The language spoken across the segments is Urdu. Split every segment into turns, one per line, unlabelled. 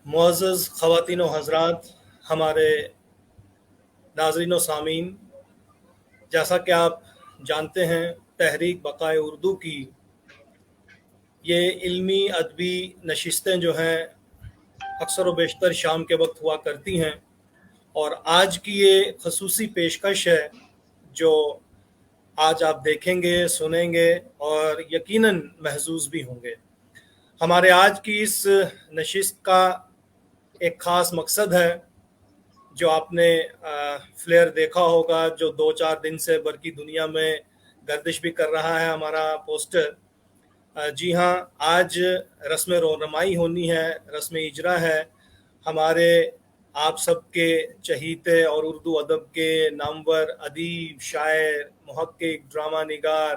معزز خواتین و حضرات، ہمارے ناظرین و سامعین، جیسا کہ آپ جانتے ہیں تحریک بقائے اردو کی یہ علمی ادبی نشستیں جو ہیں اکثر و بیشتر شام کے وقت ہوا کرتی ہیں، اور آج کی یہ خصوصی پیشکش ہے جو آج آپ دیکھیں گے، سنیں گے اور یقیناً محظوظ بھی ہوں گے۔ ہمارے آج کی اس نشست کا ایک خاص مقصد ہے جو آپ نے فلیئر دیکھا ہوگا، جو 2-4 دن سے برقی دنیا میں گردش بھی کر رہا ہے ہمارا پوسٹر۔ جی ہاں، آج رسم رونمائی ہونی ہے، رسم اجرا ہے ہمارے آپ سب کے چہیتے اور اردو ادب کے نامور ادیب، شاعر، محقق، ڈرامہ نگار،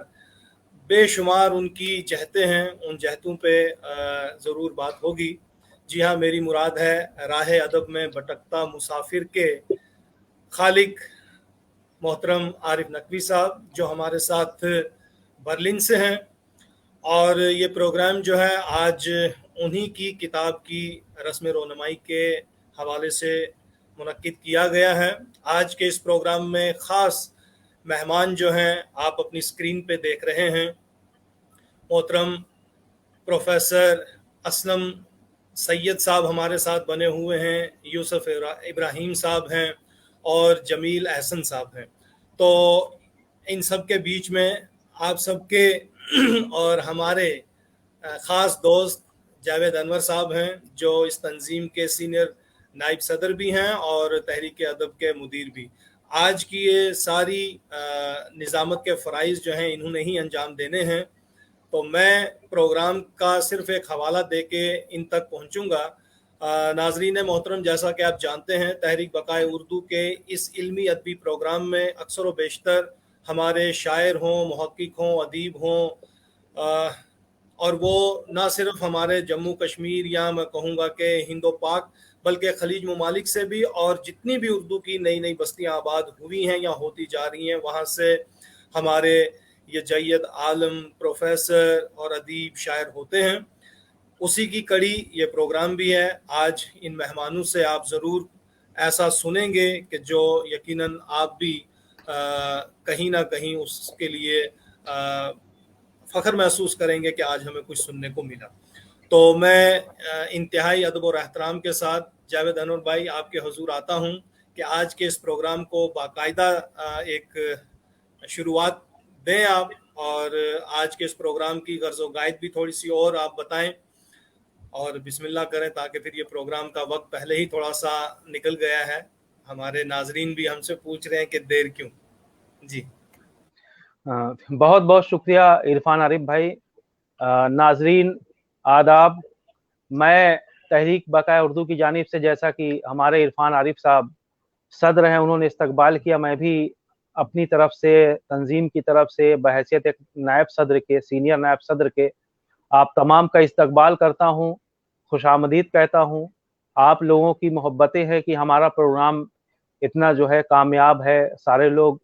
بے شمار ان کی جہتیں ہیں، ان جہتوں پہ ضرور بات ہوگی۔ جی ہاں، میری مراد ہے راہ ادب میں بھٹکتا مسافر کے خالق محترم عارف نقوی صاحب، جو ہمارے ساتھ برلن سے ہیں، اور یہ پروگرام جو ہے آج انہی کی کتاب کی رسم رونمائی کے حوالے سے منعقد کیا گیا ہے۔ آج کے اس پروگرام میں خاص مہمان جو ہیں آپ اپنی اسکرین پہ دیکھ رہے ہیں، محترم پروفیسر اسلم سید صاحب ہمارے ساتھ بنے ہوئے ہیں، یوسف ابراہیم صاحب ہیں اور جمیل احسن صاحب ہیں۔ تو ان سب کے بیچ میں آپ سب کے اور ہمارے خاص دوست جاوید انور صاحب ہیں، جو اس تنظیم کے سینئر نائب صدر بھی ہیں اور تحریک ادب کے مدیر بھی۔ آج کی یہ ساری نظامت کے فرائض جو ہیں انہوں نے ہی انجام دینے ہیں، تو میں پروگرام کا صرف ایک حوالہ دے کے ان تک پہنچوں گا۔ ناظرین محترم، جیسا کہ آپ جانتے ہیں تحریک بقائے اردو کے اس علمی ادبی پروگرام میں اکثر و بیشتر ہمارے شاعر ہوں، محقق ہوں، ادیب ہوں، اور وہ نہ صرف ہمارے جموں کشمیر یا میں کہوں گا کہ ہند و پاک بلکہ خلیج ممالک سے بھی، اور جتنی بھی اردو کی نئی نئی بستیاں آباد ہوئی ہیں یا ہوتی جا رہی ہیں وہاں سے ہمارے یہ جید عالم پروفیسر اور ادیب شاعر ہوتے ہیں۔ اسی کی کڑی یہ پروگرام بھی ہے۔ آج ان مہمانوں سے آپ ضرور ایسا سنیں گے کہ جو یقیناً آپ بھی کہیں نہ کہیں اس کے لیے فخر محسوس کریں گے کہ آج ہمیں کچھ سننے کو ملا۔ تو میں انتہائی ادب اور احترام کے ساتھ جاوید انور بھائی آپ کے حضور آتا ہوں کہ آج کے اس پروگرام کو باقاعدہ ایک شروعات دیں آپ، اور آج کے اس پروگرام کی غرض و غائد بھی تھوڑی سی اور آپ بتائیں، اور بسم اللہ کریں، تاکہ پھر یہ پروگرام کا وقت پہلے ہی تھوڑا سا نکل گیا ہے، ہمارے ناظرین بھی ہم سے پوچھ رہے ہیں کہ دیر کیوں۔ جی
بہت بہت شکریہ عرفان عارف بھائی۔ ناظرین آداب، میں تحریک بقائے اردو کی جانب سے، جیسا کہ ہمارے عرفان عارف صاحب صدر ہیں انہوں نے استقبال کیا، میں بھی اپنی طرف سے تنظیم کی طرف سے بحیثیت ایک نائب صدر کے، سینئر نائب صدر کے، آپ تمام کا استقبال کرتا ہوں، خوش آمدید کہتا ہوں۔ آپ لوگوں کی محبتیں ہیں کہ ہمارا پروگرام اتنا جو ہے کامیاب ہے۔ سارے لوگ،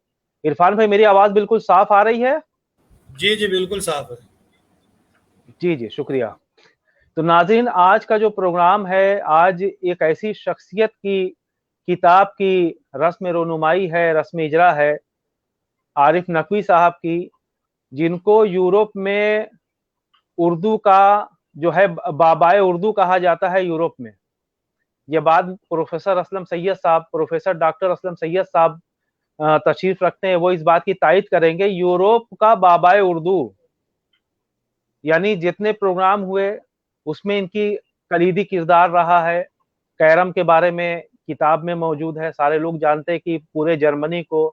عرفان بھائی میری آواز بالکل صاف آ رہی ہے؟
جی جی بالکل صاف ہے۔
جی جی شکریہ۔ تو ناظرین، آج کا جو پروگرام ہے، آج ایک ایسی شخصیت کی کتاب کی رسم رونمائی ہے، رسم اجرا ہے، عارف نقوی صاحب کی، جن کو یورپ میں اردو کا جو ہے بابائے اردو کہا جاتا ہے یورپ میں۔ یہ بات پروفیسر اسلم سید صاحب، پروفیسر ڈاکٹر اسلم سید صاحب تشریف رکھتے ہیں، وہ اس بات کی تائید کریں گے، یورپ کا بابائے اردو، یعنی جتنے پروگرام ہوئے اس میں ان کی کلیدی کردار رہا ہے۔ کیرم کے بارے میں کتاب میں موجود ہے، سارے لوگ جانتے ہیں کہ پورے جرمنی کو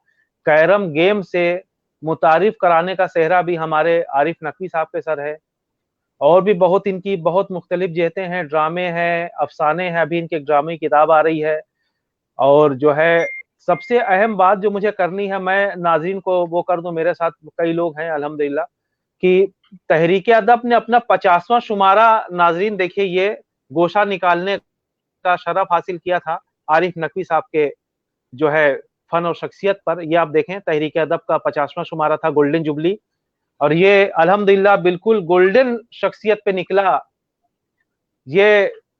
کیرم گیم سے متعارف کرانے کا سہرا بھی ہمارے عارف نقوی صاحب کے سر ہے۔ اور بھی بہت ان کی بہت مختلف جہتیں ہیں، ڈرامے ہیں، افسانے ہیں، ابھی ان کی ایک ڈرامے کی کتاب آ رہی ہے۔ اور جو ہے سب سے اہم بات جو مجھے کرنی ہے، میں ناظرین کو وہ کر دوں، میرے ساتھ کئی لوگ ہیں الحمدللہ، کہ تحریک ادب نے اپنا 50واں شمارہ، ناظرین دیکھیے، یہ گوشہ نکالنے کا شرف حاصل کیا تھا عارف نقوی صاحب کے جو ہے فن اور شخصیت پر۔ یہ آپ دیکھیں، تحریک ادب کا 50واں شمارہ تھا، گولڈن جوبلی، اور یہ الحمدللہ بالکل گولڈن شخصیت پہ نکلا۔ یہ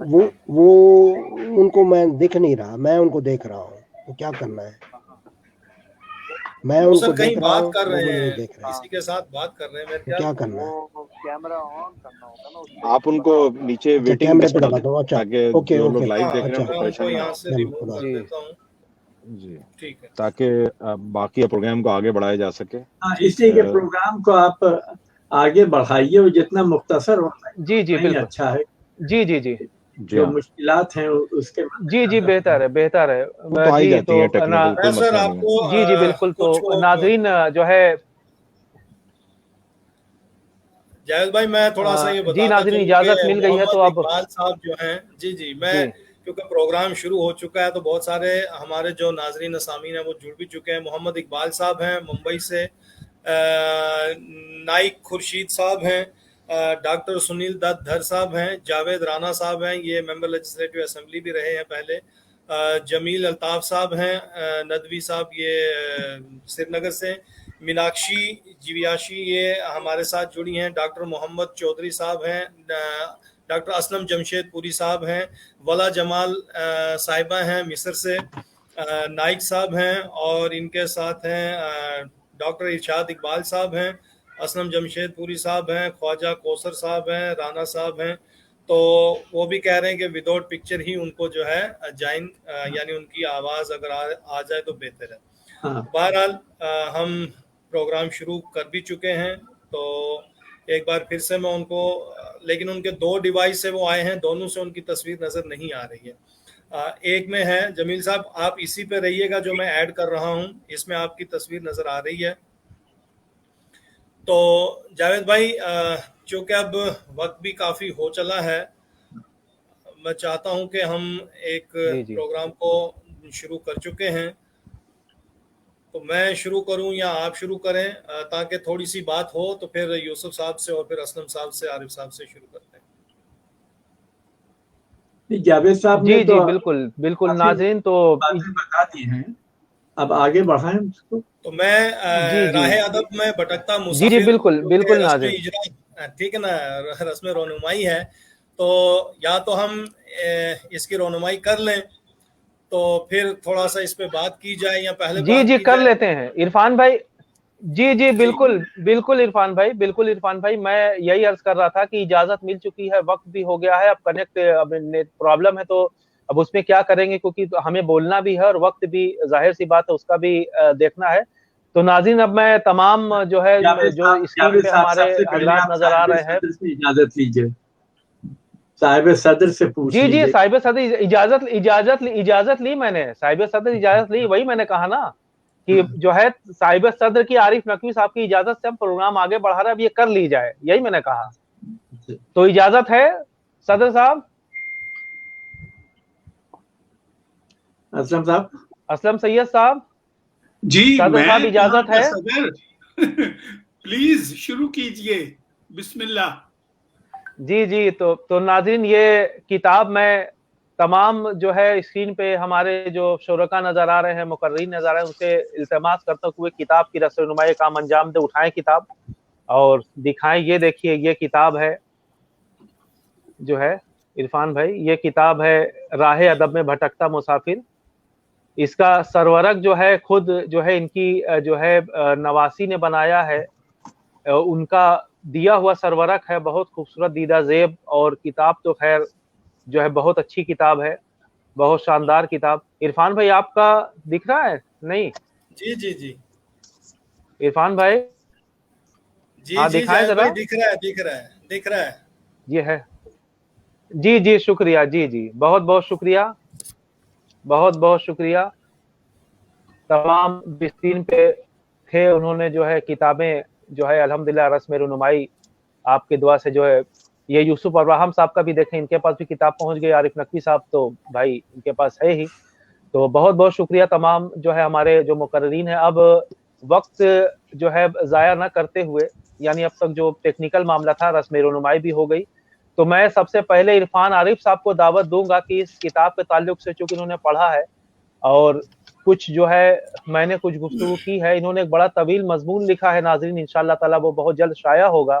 وہ ان کو میں دیکھ نہیں رہا, میں ان کو دیکھ رہا ہوں, تو کیا کرنا ہے؟ میں ان کو
کہیں
دیکھ رہا
بات
ہوں,
کر
وہ
رہے
مجھے
ہیں,
نہیں دیکھ رہے,
کسی کے ساتھ بات کر رہے ہیں میرے
تو کیا
خیال.
کرنا ہے؟
وہ کیمرہ آن کرنا ہوگا نا اس پہ.
آپ ان کو نیچے
اچھا
ویٹنگ
کیمرے
لسٹ
پہ
ڈال
دباتا
دیں
ہوں, اچھا
تاکہ
اوکے
جو لوگ
اوکے,
لائیو دیکھ رہے
اچھا
ہیں وہ
میں ان کو
پریشان نہ
یہاں
ہوں.
سے
چلو
ریموو
خدا,
کر
جی
دیتا ہوں.
جی
ٹھیک ہے.
تاکہ باقی پروگرام کو آگے بڑھایا جا سکے.
ہاں اس لیے کہ پروگرام کو آپ آگے بڑھائیے اور جتنا مختصر ہو
جی جی
اتنا ہی
بالکل,
اچھا ہے.
جی جی جی
جی
جو
ہاں,
مشکلات ہیں اس کے
جی جی بہتر ہے, بہتر ہے.
وہ تو آ ہی
جی
جاتی
تو
ہیں ٹیکنیکل,
میں
کوئی
سر
مسئلہ
آپ
نہیں ہے.
کو
جی جی بالکل. تو
کچھ وہ
ناظرین جو ہے
جاوید بھائی میں تھوڑا سا یہ
جی
بتاتا
ناظرین
چلوں کہ
اجازت مل گئی ہے تو
محمد
اب
اقبال صاحب جو ہیں, جی جی میں
جی
کیونکہ پروگرام شروع ہو چکا ہے تو بہت سارے ہمارے جو ناظرین سامعین ہیں وہ جڑ بھی چکے ہیں. محمد اقبال صاحب ہیں ممبئی سے, نائک خورشید صاحب ہیں, ڈاکٹر سنیل دت دھر صاحب ہیں, جاوید رانا صاحب ہیں, یہ ممبر لیجسلیٹو اسمبلی بھی رہے ہیں پہلے, جمیل الطاف صاحب ہیں, ندوی صاحب یہ سری نگر سے, میناکشی جیویاشی یہ ہمارے ساتھ جڑی ہیں, ڈاکٹر محمد چودھری صاحب ہیں, ڈاکٹر اسلم جمشید پوری صاحب ہیں, ولا جمال صاحبہ ہیں مصر سے, نائک صاحب ہیں, اور ان کے ساتھ ہیں ڈاکٹر ارشاد اقبال صاحب ہیں, اسلم جمشید پوری صاحب ہیں, خواجہ کوثر صاحب ہیں, رانا صاحب ہیں. تو وہ بھی کہہ رہے ہیں کہ وداؤٹ پکچر ہی ان کو جو ہے جائن, یعنی ان کی آواز اگر آ جائے تو بہتر ہے.
ہاں
بہرحال ہم پروگرام شروع کر بھی چکے ہیں, تو ایک بار پھر سے میں ان کو, لیکن ان کے 2 ڈیوائس سے وہ آئے ہیں, دونوں سے ان کی تصویر نظر نہیں آ رہی ہے. ایک میں ہے جمیل صاحب, آپ اسی پہ رہیے گا جو میں ایڈ کر رہا ہوں, اس میں آپ کی تصویر نظر آ رہی ہے. تو جاوید بھائی چونکہ اب وقت بھی کافی ہو چلا ہے, میں چاہتا ہوں کہ ہم ایک
جی جی
پروگرام کو شروع کر چکے ہیں, تو میں شروع کروں یا آپ شروع کریں, تاکہ تھوڑی سی بات ہو, تو پھر یوسف صاحب سے اور پھر اسلم صاحب سے, عارف صاحب سے شروع کرتے ہیں.
جاوید صاحب نے
جی
تو
جی بالکل بالکل.
کافی
ناظرین تو
باتیں بتا دی ہیں, اب آگے بڑھائیں اس کو.
تو میں
جی جی
راہ ادب میں بھٹکتا
جی جی
مسافر,
بالکل
کیونکہ
بالکل
رسم
ناظرین.
اجرا, ٹھیک ہے نا, رسم رونمائی ہے, تو یا تو ہم اس کی رونمائی کر لیں, تو پھر تھوڑا سا اس پہ بات کی جائے, یا پہلے
جی
بات
جی
کی
کر
جائے.
لیتے ہیں عرفان بھائی. جی جی بالکل بالکل عرفان بھائی, بالکل عرفان بھائی, میں یہی عرض کر رہا تھا کہ اجازت مل چکی ہے, وقت بھی ہو گیا ہے, اب کنیکٹ اب نیٹ پرابلم ہے, تو اب اس میں کیا کریں گے, کیونکہ ہمیں بولنا بھی ہے اور وقت بھی ظاہر سی بات ہے اس کا بھی دیکھنا ہے. تو ناظرین اب میں تمام جو ہے جو اسکرین
جاوید
پہ
صاحب
ہمارے
سب سے پہلے
حضرات
آپ
نظر آ
صاحب
رہے ہیں.
صدر سے اجازت لیجیے, صاحب صدر سے پوچھ
جی جی
لیجیے.
صاحب صدر اجازت لی, میں نے صاحب صدر اجازت لی, وہی میں نے کہا نا کہ جو ہے صاحب صدر کی عارف نقوی صاحب کی اجازت سے ہم پروگرام آگے بڑھا رہے ہیں, اب یہ کر لی جائے, یہی میں نے کہا. تو اجازت ہے صدر صاحب,
اسلم صاحب.
اسلم سید صاحب,
جی
صدر
میں
صاحب
یہاں
اجازت
کا
ہے.
صدر پلیز شروع کیجئے, بسم اللہ.
جی جی تو ناظرین یہ کتاب میں تمام جو ہے اسکرین پہ ہمارے جو شرکا نظر آ رہے ہیں, مقررین نظر آ رہے ہیں, ان سے التماس کرتا ہوئے کتاب کی رسونمائی کام انجام دے, اٹھائیں کتاب اور دکھائیں. یہ دیکھیے یہ کتاب ہے جو ہے عرفان بھائی, یہ کتاب ہے راہ ادب میں بھٹکتا مسافر. اس کا سرورق جو ہے خود جو ہے ان کی جو ہے نواسی نے بنایا ہے, ان کا دیا ہوا سرورق ہے, بہت خوبصورت دیدہ زیب, اور کتاب تو خیر جو ہے بہت اچھی کتاب ہے, بہت شاندار کتاب. عرفان بھائی آپ کا دکھ رہا ہے نہیں؟
جی جی جی
عرفان بھائی
جی
ہاں
جی
دکھائیں
جاوید
ذرا.
بھائی دکھ رہا ہے, دکھ رہا ہے, دکھ رہا ہے.
یہ ہے, جی جی شکریہ, جی جی بہت بہت شکریہ, بہت بہت شکریہ. تمام اسکرین پہ تھے, انہوں نے جو ہے کتابیں جو ہے الحمدللہ رسم رونمائی آپ کی دعا سے جو ہے, یہ یوسف ابراہیم صاحب کا بھی دیکھیں, ان کے پاس بھی کتاب پہنچ گئی, عارف نقوی صاحب تو بھائی ان کے پاس ہے ہی. تو بہت بہت شکریہ تمام جو ہے ہمارے جو مقررین ہیں. اب وقت جو ہے ضائع نہ کرتے ہوئے, یعنی اب تک جو ٹیکنیکل معاملہ تھا, رسم رونمائی بھی ہو گئی, تو میں سب سے پہلے عرفان عارف صاحب کو دعوت دوں گا کہ اس کتاب کے تعلق سے, چونکہ انہوں نے پڑھا ہے اور کچھ جو ہے میں نے کچھ گفتگو کی ہے, انہوں نے ایک بڑا طویل مضمون لکھا ہے ناظرین, انشاءاللہ تعالی وہ بہت جلد شائع ہوگا.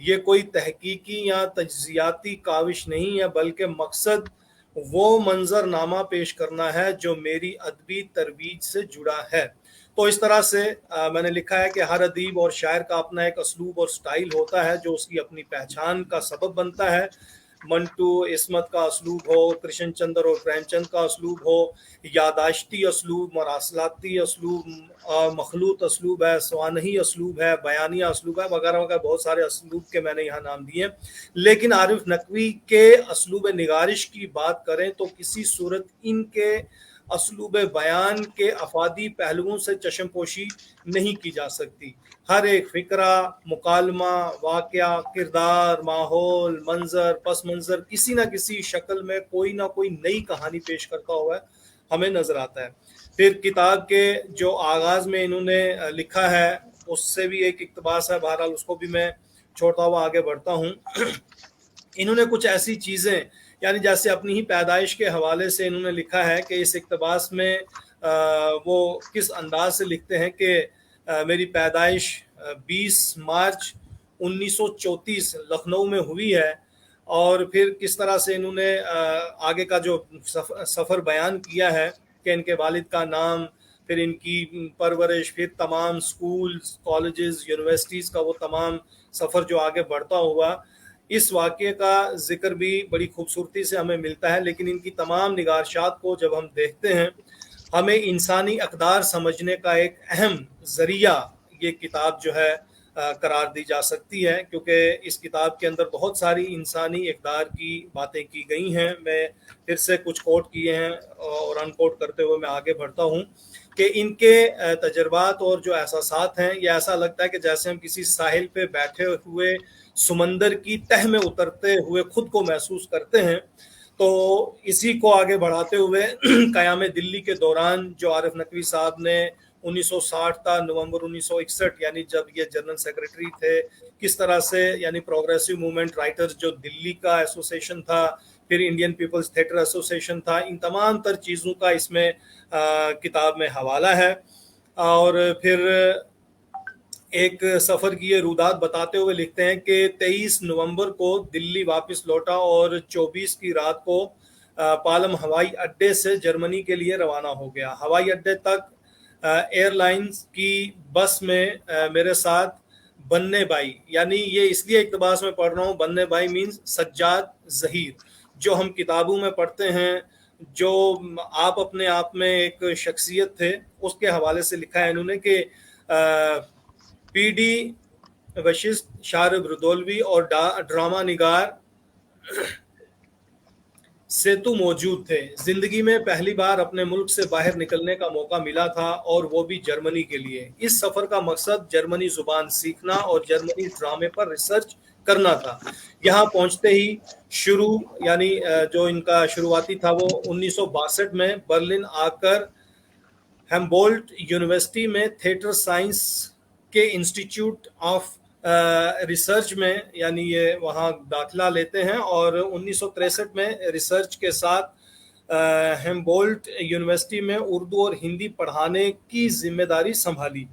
یہ کوئی تحقیقی یا تجزیاتی کاوش نہیں ہے، بلکہ مقصد وہ منظر نامہ پیش کرنا ہے جو میری ادبی ترویج سے جڑا ہے۔ تو اس طرح سے میں نے لکھا ہے کہ ہر ادیب اور شاعر کا اپنا ایک اسلوب اور سٹائل ہوتا ہے جو اس کی اپنی پہچان کا سبب بنتا ہے۔ منٹو عصمت کا اسلوب ہو، کرشن چندر اور پریم چند کا اسلوب ہو، یاداشتی اسلوب، مراسلاتی اسلوب، مخلوط اسلوب ہے، سوانحی اسلوب ہے، بیانیہ اسلوب ہے، وغیرہ وغیرہ بہت سارے اسلوب کے میں نے یہاں نام دیے۔ لیکن عارف نقوی کے اسلوب نگارش کی بات کریں تو کسی صورت ان کے اسلوب بیان کے افادی پہلوؤں سے چشم پوشی نہیں کی جا سکتی۔ ہر ایک فکرہ، مکالمہ، واقعہ، کردار، ماحول، منظر، پس منظر کسی نہ کسی شکل میں کوئی نہ کوئی نئی کہانی پیش کرتا ہوا ہمیں نظر آتا ہے۔ پھر کتاب کے جو آغاز میں انہوں نے لکھا ہے اس سے بھی ایک اقتباس ہے، بہرحال اس کو بھی میں چھوڑتا ہوا آگے بڑھتا ہوں۔ انہوں نے کچھ ایسی چیزیں یعنی جیسے اپنی ہی پیدائش کے حوالے سے انہوں نے لکھا ہے کہ اس اقتباس میں وہ کس انداز سے لکھتے ہیں کہ میری پیدائش 20 مارچ 1934 لکھنؤ میں ہوئی ہے، اور پھر کس طرح سے انہوں نے آگے کا جو سفر بیان کیا ہے کہ ان کے والد کا نام، پھر ان کی پرورش، پھر تمام سکولز، کالجز، یونیورسٹیز کا وہ تمام سفر جو آگے بڑھتا ہوا، اس واقعے کا ذکر بھی بڑی خوبصورتی سے ہمیں ملتا ہے۔ لیکن ان کی تمام نگارشات کو جب ہم دیکھتے ہیں ہمیں انسانی اقدار سمجھنے کا ایک اہم ذریعہ یہ کتاب جو ہے قرار دی جا سکتی ہے، کیونکہ اس کتاب کے اندر بہت ساری انسانی اقدار کی باتیں کی گئی ہیں۔ میں پھر سے کچھ کوٹ کیے ہیں اور ان کوٹ کرتے ہوئے میں آگے بڑھتا ہوں کہ ان کے تجربات اور جو احساسات ہیں، یہ ایسا لگتا ہے کہ جیسے ہم کسی ساحل پہ بیٹھے ہوئے سمندر کی تہ میں اترتے ہوئے خود کو محسوس کرتے ہیں۔ تو اسی کو آگے بڑھاتے ہوئے قیام دلی کے دوران جو عارف نقوی صاحب نے 1960 تا نومبر 1961 یعنی جب یہ جنرل سیکرٹری تھے، کس طرح سے یعنی پروگریسو موومنٹ رائٹرز جو دلی کا ایسوسیشن تھا، پھر انڈین پیپلز تھیٹر ایسوسیشن تھا، ان تمام تر چیزوں کا اس میں کتاب میں حوالہ ہے۔ اور پھر ایک سفر کی یہ رودات بتاتے ہوئے لکھتے ہیں کہ 23 نومبر کو دلی واپس لوٹا اور 24 کی رات کو پالم ہوائی اڈے سے جرمنی کے لیے روانہ ہو گیا۔ ہوائی اڈے تک ایئر لائنز کی بس میں میرے ساتھ بننے بائی، یعنی یہ اس لیے اقتباس میں پڑھ رہا ہوں، بننے بائی مینز سجاد ظہیر، جو ہم کتابوں میں پڑھتے ہیں، جو آپ اپنے آپ میں ایک شخصیت تھے، اس کے حوالے سے لکھا ہے انہوں نے کہ پی ڈی وششت، شارب ردولوی اور ڈرامہ نگار سیتو موجود تھے۔ زندگی میں پہلی بار اپنے ملک سے باہر نکلنے کا موقع ملا تھا، اور وہ بھی جرمنی کے لیے۔ اس سفر کا مقصد جرمنی زبان سیکھنا اور جرمنی ڈرامے پر ریسرچ کرنا تھا۔ یہاں پہنچتے ہی شروع یعنی جو ان کا شروعاتی تھا وہ 1962 میں برلن آ کر ہیمبولٹ یونیورسٹی میں تھیٹر سائنس کے انسٹیٹیوٹ آف ریسرچ میں یعنی یہ وہاں داخلہ لیتے ہیں، اور 1963 میں ریسرچ کے ساتھ ہیمبولٹ یونیورسٹی میں اردو اور ہندی پڑھانے کی ذمہ داری سنبھالی۔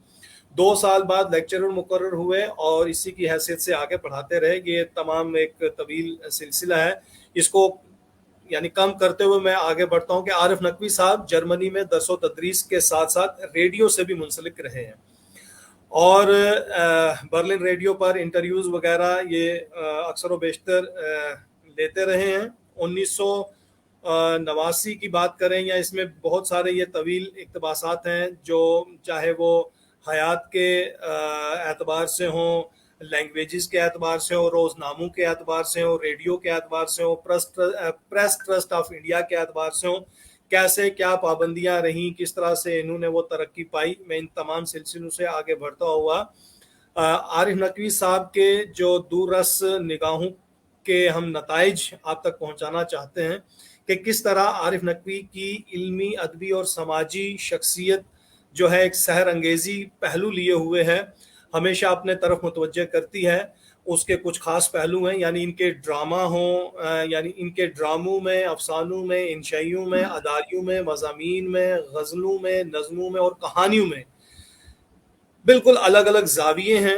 2 سال بعد لیکچرر مقرر ہوئے اور اسی کی حیثیت سے آگے پڑھاتے رہے۔ یہ تمام ایک طویل سلسلہ ہے، اس کو یعنی کم کرتے ہوئے میں آگے بڑھتا ہوں کہ عارف نقوی صاحب جرمنی میں درس و تدریس کے ساتھ ساتھ ریڈیو سے بھی منسلک رہے ہیں، اور برلن ریڈیو پر انٹرویوز وغیرہ یہ اکثر و بیشتر لیتے رہے ہیں۔ 1989 کی بات کریں یا اس میں بہت سارے یہ طویل اقتباسات ہیں جو چاہے وہ حیات کے اعتبار سے ہوں، لینگویجز کے اعتبار سے ہو، روز ناموں کے اعتبار سے ہو، ریڈیو کے اعتبار سے ہو، پریس ٹرسٹ آف انڈیا کے اعتبار سے ہو، کیسے کیا پابندیاں رہیں، کس طرح سے انہوں نے وہ ترقی پائی، میں ان تمام سلسلوں سے آگے بڑھتا ہوا عارف نقوی صاحب کے جو دوررس نگاہوں کے ہم نتائج آپ تک پہنچانا چاہتے ہیں کہ کس طرح عارف نقوی کی علمی، ادبی اور سماجی شخصیت جو ہے ایک سحر انگیزی پہلو لیے ہوئے ہے، ہمیشہ اپنے طرف متوجہ کرتی ہے۔ اس کے کچھ خاص پہلو ہیں، یعنی ان کے ڈرامہ ہوں، یعنی ان کے ڈراموں میں، افسانوں میں، انشائیوں میں، اداریوں میں، مضامین میں، غزلوں میں، نظموں میں اور کہانیوں میں بالکل الگ الگ زاویے ہیں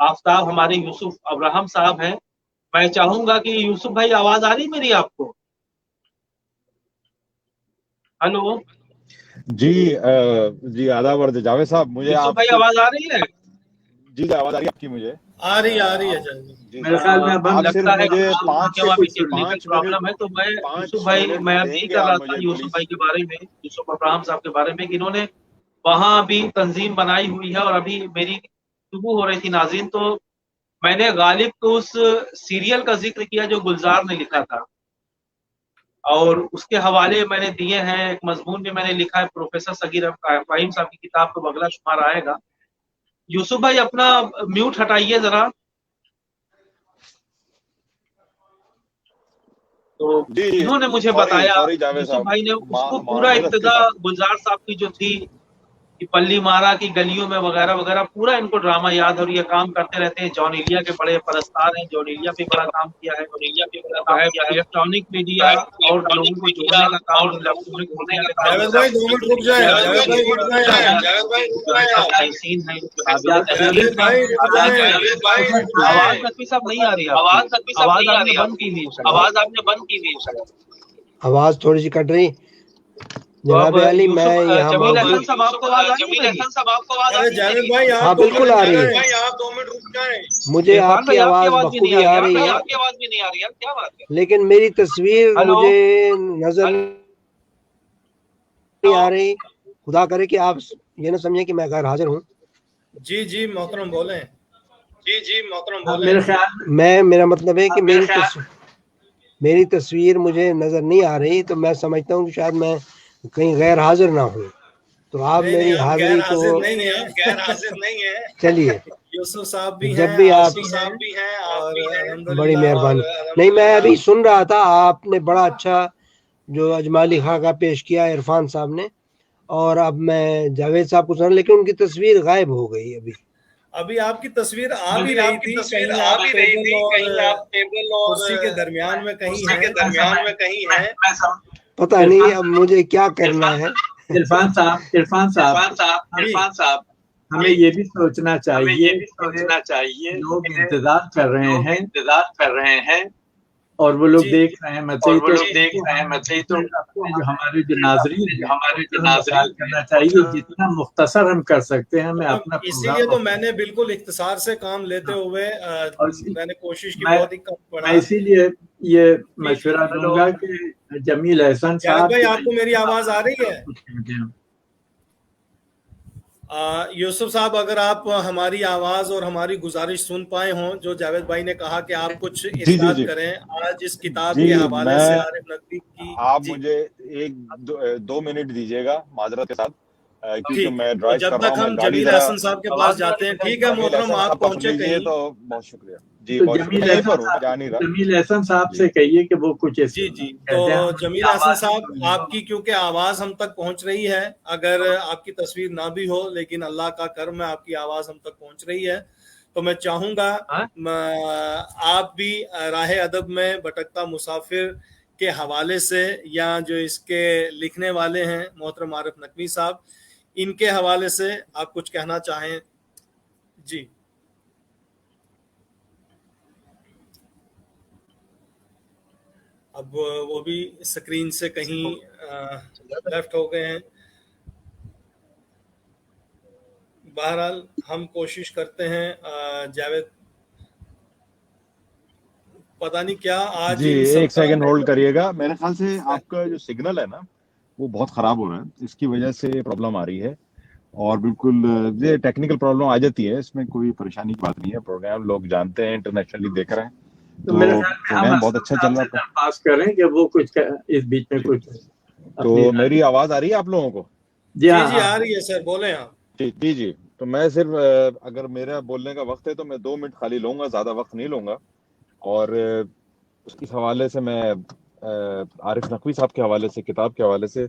آفتاب ہمارے یوسف ابراہم صاحب ہیں. میں چاہوں گا کہ یوسف بھائی آواز آ رہی میری آپ کو؟ ہلو
جی آداب عرض جاوید صاحب، مجھے
یوسف
آپ
بھائی آواز آ رہی ہے؟
جی آواز آ رہی ہے آپ کی؟ مجھے
آ رہی ہے
جی
میرے خیال میں اب ہم
آپ صرف
لگتا ہے
مجھے
کہ
پانچ
وہاں بھی
سے
ٹیکنیکل
5
پرابلم ہے.
منٹ
تو میں
5
یوسف بھائی
منٹ
میں اب
دیں
یہی
گے
کر
آپ
رہا تھا
مجھے
یوسف
پلیز؟
بھائی کے بارے میں، یوسف ابراہم صاحب کے بارے میں کہ انہوں نے وہاں بھی تنظیم بنائی ہوئی ہے. اور ابھی میری گفتگو ہو رہی تھی ناظرین، تو میں نے غالب کو اس سیریل کا ذکر کیا جو گلزار نے لکھا تھا، اور اس کے حوالے میں نے دیے ہیں. ایک مضمون بھی میں نے لکھا ہے پروفیسر صغیر فہیم صاحب کی کتاب کو بغلا شمار آئے گا. یوسف بھائی اپنا میوٹ ہٹائیے ذرا. تو
جی
انہوں نے مجھے بتایا،
سوری جاوید
یوسف
صاحب،
بھائی نے اس کو پورا
معذرت کے
ابتدا
ساتھ.
گلزار صاحب کی جو تھی کہ پلی مارا کی گلیوں میں وغیرہ وغیرہ، پورا ان کو ڈرامہ یاد ہے. اور یہ کام کرتے رہتے ہیں. جان ایلیا کے بڑے پرستار ہیں. جان ایلیا پہ بڑا کام کیا ہے. الیکٹرانک میڈیا اور لوگوں کو جوڑنے کا کام الیکٹرانک میڈیا کے تعلق
جاوید بھائی 2 منٹ رک جائیں. جاوید بھائی رک جائیں.
تحسین ہے قابل
جاوید بھائی رک جائیں.
آواز نقوی صاحب نہیں آ رہی ہے. آواز آپ نے بند کی ہوئی.
آواز آپ نے بند کی ہوئی.
آواز تھوڑی سی کٹ رہی.
تو
جناب
اب
علی میں
یوسف
یہاں
جمیل
موجود.
احسن صاحب آپ کو آواز آ رہی ہے میری؟
ارے جاوید بھائی
ہاں
آپ 2
بالکل
منٹ
آ
رک
رہی ہے.
جائیں.
مجھے
عرفان
آپ
بھائی
کی آواز
بھی
بخوبی
نہیں
آ رہی ہے،
آپ کی آواز بھی نہیں آ رہی ہے، کیا بات ہے؟
لیکن میری تصویر
ہلو
مجھے نظر نہیں آ رہی. خدا کرے کہ آپ یہ نہ سمجھیں کہ میں غیر حاضر ہوں.
جی محترم بولیں.
میرے خیال
میرا مطلب ہے کہ میری تصویر مجھے نظر نہیں آ رہی، تو میں سمجھتا ہوں کہ شاید میں کہیں غیر حاضر نہ ہوں. تو آپ
نہیں
میری
آپ
حاضری
غیر
کو
حاضر نہیں ہیں.
چلیے
یوسف صاحب بھی
جب
ہیں،
بھی
آپ
آپ
بھی ہیں اور
بڑی
الحمدللہ.
مہربانی. نہیں میں ابھی سن رہا تھا، آپ نے بڑا اچھا جو اجمالی خاکہ پیش کیا عرفان صاحب نے، اور اب میں جاوید صاحب کو سن، لیکن ان کی تصویر غائب ہو گئی. ابھی
آپ کی تصویر آ بھی رہی تھی، کہیں آپ ٹیبل اور کرسی کے درمیان میں کہیں ہیں.
پتہ نہیں اب مجھے کیا کرنا ہے.
عرفان صاحب ہمیں یہ بھی سوچنا چاہیے لوگ انتظار کر رہے ہیں اور وہ لوگ دیکھ رہے ہیں مچھلی. تو جو ہمارے جو ناظرین ہیں کرنا چاہیے جتنا مختصر ہم کر سکتے ہیں. میں اپنا
اسی لیے تو میں نے بالکل اختصار سے کام لیتے ہوئے میں نے کوشش کی، بہت ہی کم پڑا.
میں اسی لیے یہ مشورہ دوں گا کہ جمیل احسن
جاوید
صاحب
بھائی آپ کو میری آواز آ رہی ہے؟ یوسف صاحب اگر آپ ہماری آواز اور ہماری گزارش سن پائے ہوں، جو جاوید بھائی نے کہا کہ آپ کچھ ارشاد کریں آج اس کتاب کے حوالے سے عارف نقوی کی.
آپ مجھے 1-2 منٹ دیجیے گا معذرت کے ساتھ، کیونکہ میں
تو
ڈرائیو
جب
کر رہا
تک
ہوں.
ہم
میں گاڑی
جمیل
ذرا
احسن صاحب کے پاس جاتے ہیں. ٹھیک ہے
جمیل
محترم،
احسن
آپ
صاحب کا
پہنچے
سن لیجیے
کہیں.
تو بہت شکریہ. جی
تو
بہت شکریہ. یہیں پر ہوں، جا نہیں رہا.
جمیل احسن صاحب سے کہیے کہ وہ کچھ
جی تو جمیل احسن صاحب، آپ کی کیونکہ آواز ہم تک پہنچ رہی ہے، اگر آپ کی تصویر نہ بھی ہو لیکن اللہ کا کرم ہے آپ کی آواز ہم تک پہنچ رہی ہے، تو میں چاہوں گا آپ بھی راہ ادب میں بھٹکتا مسافر کے حوالے سے، یا جو اس کے لکھنے والے ہیں محترم عارف نقوی صاحب، ان کے حوالے سے آپ کچھ کہنا چاہیں. جی اب وہ بھی اسکرین سے کہیں لیفٹ ہو گئے ہیں. بہرحال ہم کوشش کرتے ہیں. جاوید پتہ نہیں کیا آج
جی
ان سب
1
کا
سیکنڈ ہولڈ کریے گا. میرے خیال سے آپ کا جو سگنل ہے نا وہ بہت خراب ہو رہا ہے، اس کی وجہ سے پرابلم آ رہی ہے. اور بالکل یہ ٹیکنیکل پرابلم آ جاتی ہے، اس میں کوئی پریشانی کی بات نہیں ہے. پروگرام لوگ جانتے ہیں، انٹرنیشنلی دیکھ رہے ہیں، تو پروگرام بہت اچھا چل رہا ہے.
درخواست کریں کہ وہ کچھ اس بیچ میں کچھ.
تو میری آواز آ رہی ہے آپ لوگوں کو؟
جی آ رہی ہے سر، بولیں آپ.
جی تو میں صرف اگر میرا بولنے کا وقت ہے تو میں 2 منٹ خالی لوں گا، زیادہ وقت نہیں لوں گا. اور اس کے حوالے سے میں عارف نقوی صاحب کے حوالے سے، کتاب کے حوالے سے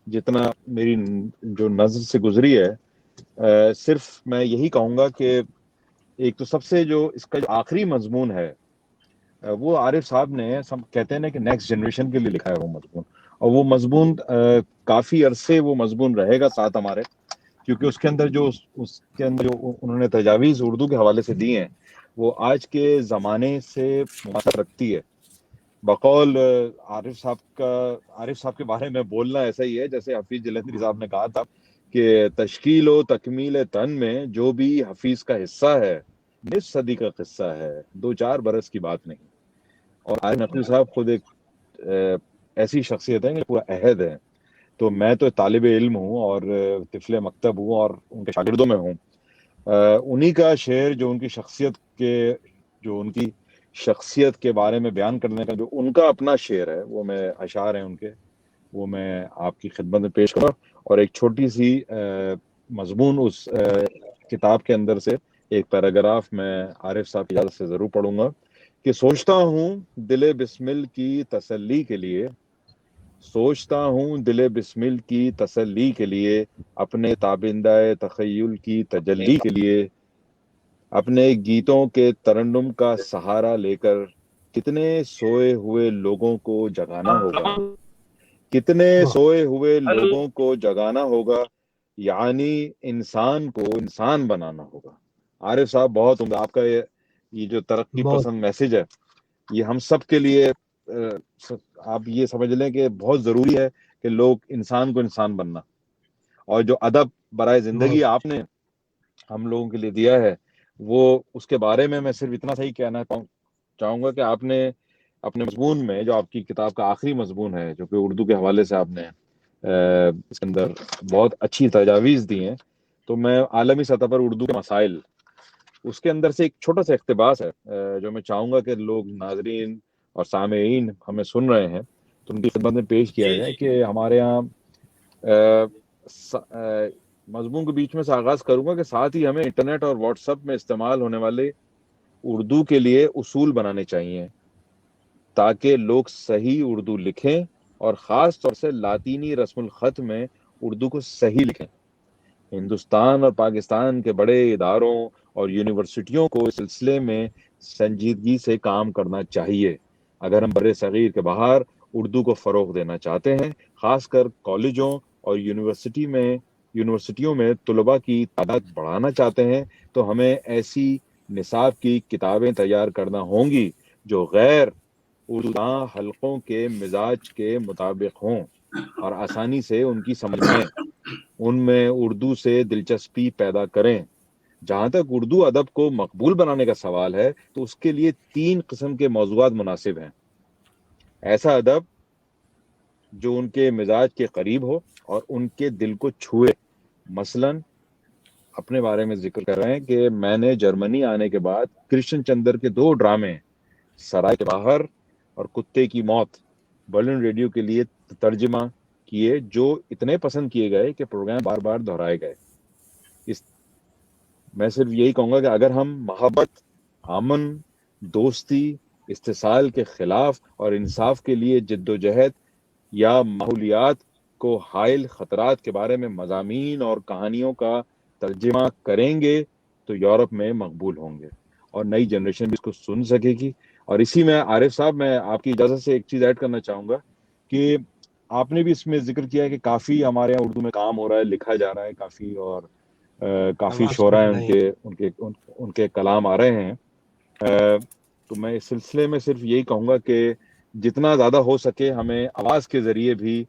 جتنا میری جو نظر سے گزری ہے، صرف میں یہی کہوں گا کہ ایک تو سب سے جو اس کا جو آخری مضمون ہے وہ عارف صاحب نے کہتے ہیں نا کہ نیکسٹ جنریشن کے لیے لکھا ہے وہ مضمون، اور وہ مضمون کافی عرصے وہ مضمون رہے گا ساتھ ہمارے. کیونکہ اس کے اندر جو انہوں نے تجاویز اردو کے حوالے سے دی ہیں وہ آج کے زمانے سے مماثلت رکھتی ہے. بقول عارف صاحب کے بارے میں بولنا ایسا ہی ہے جیسے حفیظ جلندری صاحب نے کہا تھا کہ تشکیل و تکمیل تن میں جو بھی حفیظ کا حصہ ہے نصف صدی کا قصہ ہے، 2-4 برس کی بات نہیں. اور عارف نقوی صاحب خود ایک ایسی شخصیت ہے کہ پورا عہد ہے. تو میں تو طالب علم ہوں اور طفل مکتب ہوں اور ان کے شاگردوں میں ہوں. انہی کا شعر جو ان کی شخصیت کے بارے میں بیان کرنے کا جو ان کا اپنا شعر ہے، وہ میں اشعار ہیں ان کے، وہ میں آپ کی خدمت میں پیش کروں. اور ایک چھوٹی سی مضمون اس کتاب کے اندر سے ایک پیراگراف میں عارف صاحب کی اجازت سے ضرور پڑھوں گا کہ سوچتا ہوں دل بسمل کی تسلی کے لیے، سوچتا ہوں دل بسمل کی تسلی کے لیے، اپنے تابندہ تخیل کی تجلی کے لیے، اپنے گیتوں کے ترنم کا سہارا لے کر کتنے سوئے ہوئے لوگوں کو جگانا ہوگا، کتنے سوئے ہوئے لوگوں کو جگانا ہوگا، یعنی انسان کو انسان بنانا ہوگا. عارف صاحب بہت عمدہ. آپ کا یہ جو ترقی پسند میسج ہے یہ ہم سب کے لیے آپ یہ سمجھ لیں کہ بہت ضروری ہے کہ لوگ انسان کو انسان بننا. اور جو ادب برائے زندگی آپ نے ہم لوگوں کے لیے دیا ہے وہ اس کے بارے میں صرف اتنا صحیح کہنا چاہوں گا کہ آپ نے اپنے مضمون میں جو آپ کی کتاب کا آخری مضمون ہے جو کہ اردو کے حوالے سے آپ نے اس کے اندر بہت اچھی تجاویز دی ہیں. تو میں عالمی سطح پر اردو کے مسائل اس کے اندر سے ایک چھوٹا سا اقتباس ہے جو میں چاہوں گا کہ لوگ ناظرین اور سامعین ہمیں سن رہے ہیں تو ان کی خدمت میں پیش کیا جائے کہ ہمارے یہاں مضمون کے بیچ میں سے آغاز کروں گا کہ ساتھ ہی ہمیں انٹرنیٹ اور واٹس ایپ میں استعمال ہونے والے اردو کے لیے اصول بنانے چاہیے تاکہ لوگ صحیح اردو لکھیں اور خاص طور سے لاطینی رسم الخط میں اردو کو صحیح لکھیں. ہندوستان اور پاکستان کے بڑے اداروں اور یونیورسٹیوں کو اس سلسلے میں سنجیدگی سے کام کرنا چاہیے اگر ہم بر صغیر کے باہر اردو کو فروغ دینا چاہتے ہیں. خاص کر کالجوں اور یونیورسٹیوں میں طلباء کی تعداد بڑھانا چاہتے ہیں تو ہمیں ایسی نصاب کی کتابیں تیار کرنا ہوں گی جو غیر اردو حلقوں کے مزاج کے مطابق ہوں اور آسانی سے ان کی سمجھ میں ان میں اردو سے دلچسپی پیدا کریں. جہاں تک اردو ادب کو مقبول بنانے کا سوال ہے تو اس کے لیے 3 قسم کے موضوعات مناسب ہیں. ایسا ادب جو ان کے مزاج کے قریب ہو اور ان کے دل کو چھوئے. مثلاً اپنے بارے میں ذکر کر رہے ہیں کہ میں نے جرمنی آنے کے بعد کرشن چندر کے 2 ڈرامے سرائے کے باہر اور کتے کی موت برلن ریڈیو کے لیے ترجمہ کیے جو اتنے پسند کیے گئے کہ پروگرام بار بار دہرائے گئے. میں صرف یہی کہوں گا کہ اگر ہم محبت، امن، دوستی، استحصال کے خلاف اور انصاف کے لیے جد و جہد یا ماحولیات کو حائل خطرات کے بارے میں مضامین اور کہانیوں کا ترجمہ کریں گے تو یورپ میں مقبول ہوں گے اور نئی جنریشن بھی اس کو سن سکے گی. اور اسی میں عارف صاحب میں آپ کی اجازت سے ایک چیز ایڈ کرنا چاہوں گا کہ آپ نے بھی اس میں ذکر کیا ہے کہ کافی ہمارے یہاں اردو میں کام ہو رہا ہے، لکھا جا رہا ہے کافی، اور کافی شعراء ان کے کلام آ رہے ہیں. تو میں اس سلسلے میں صرف یہی کہوں گا کہ جتنا زیادہ ہو سکے ہمیں آواز کے ذریعے بھی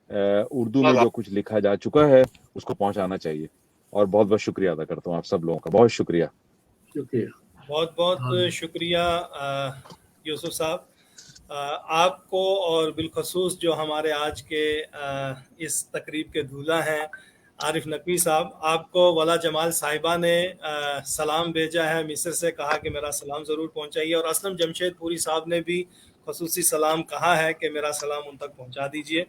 اردو میں جو کچھ لکھا جا چکا ہے اس کو پہنچانا چاہیے. اور بہت بہت شکریہ ادا کرتا ہوں آپ سب لوگوں کا. بہت شکریہ.
بہت بہت شکریہ یوسف صاحب. آپ کو اور بالخصوص جو ہمارے آج کے اس تقریب کے دولہا ہیں عارف نقوی صاحب، آپ کو ولا جمال صاحبہ نے سلام بھیجا ہے مصر سے، کہا کہ میرا سلام ضرور پہنچائیے. اور اسلم جمشید پوری صاحب نے بھی خصوصی سلام کہا ہے کہ میرا سلام ان تک پہنچا دیجئے.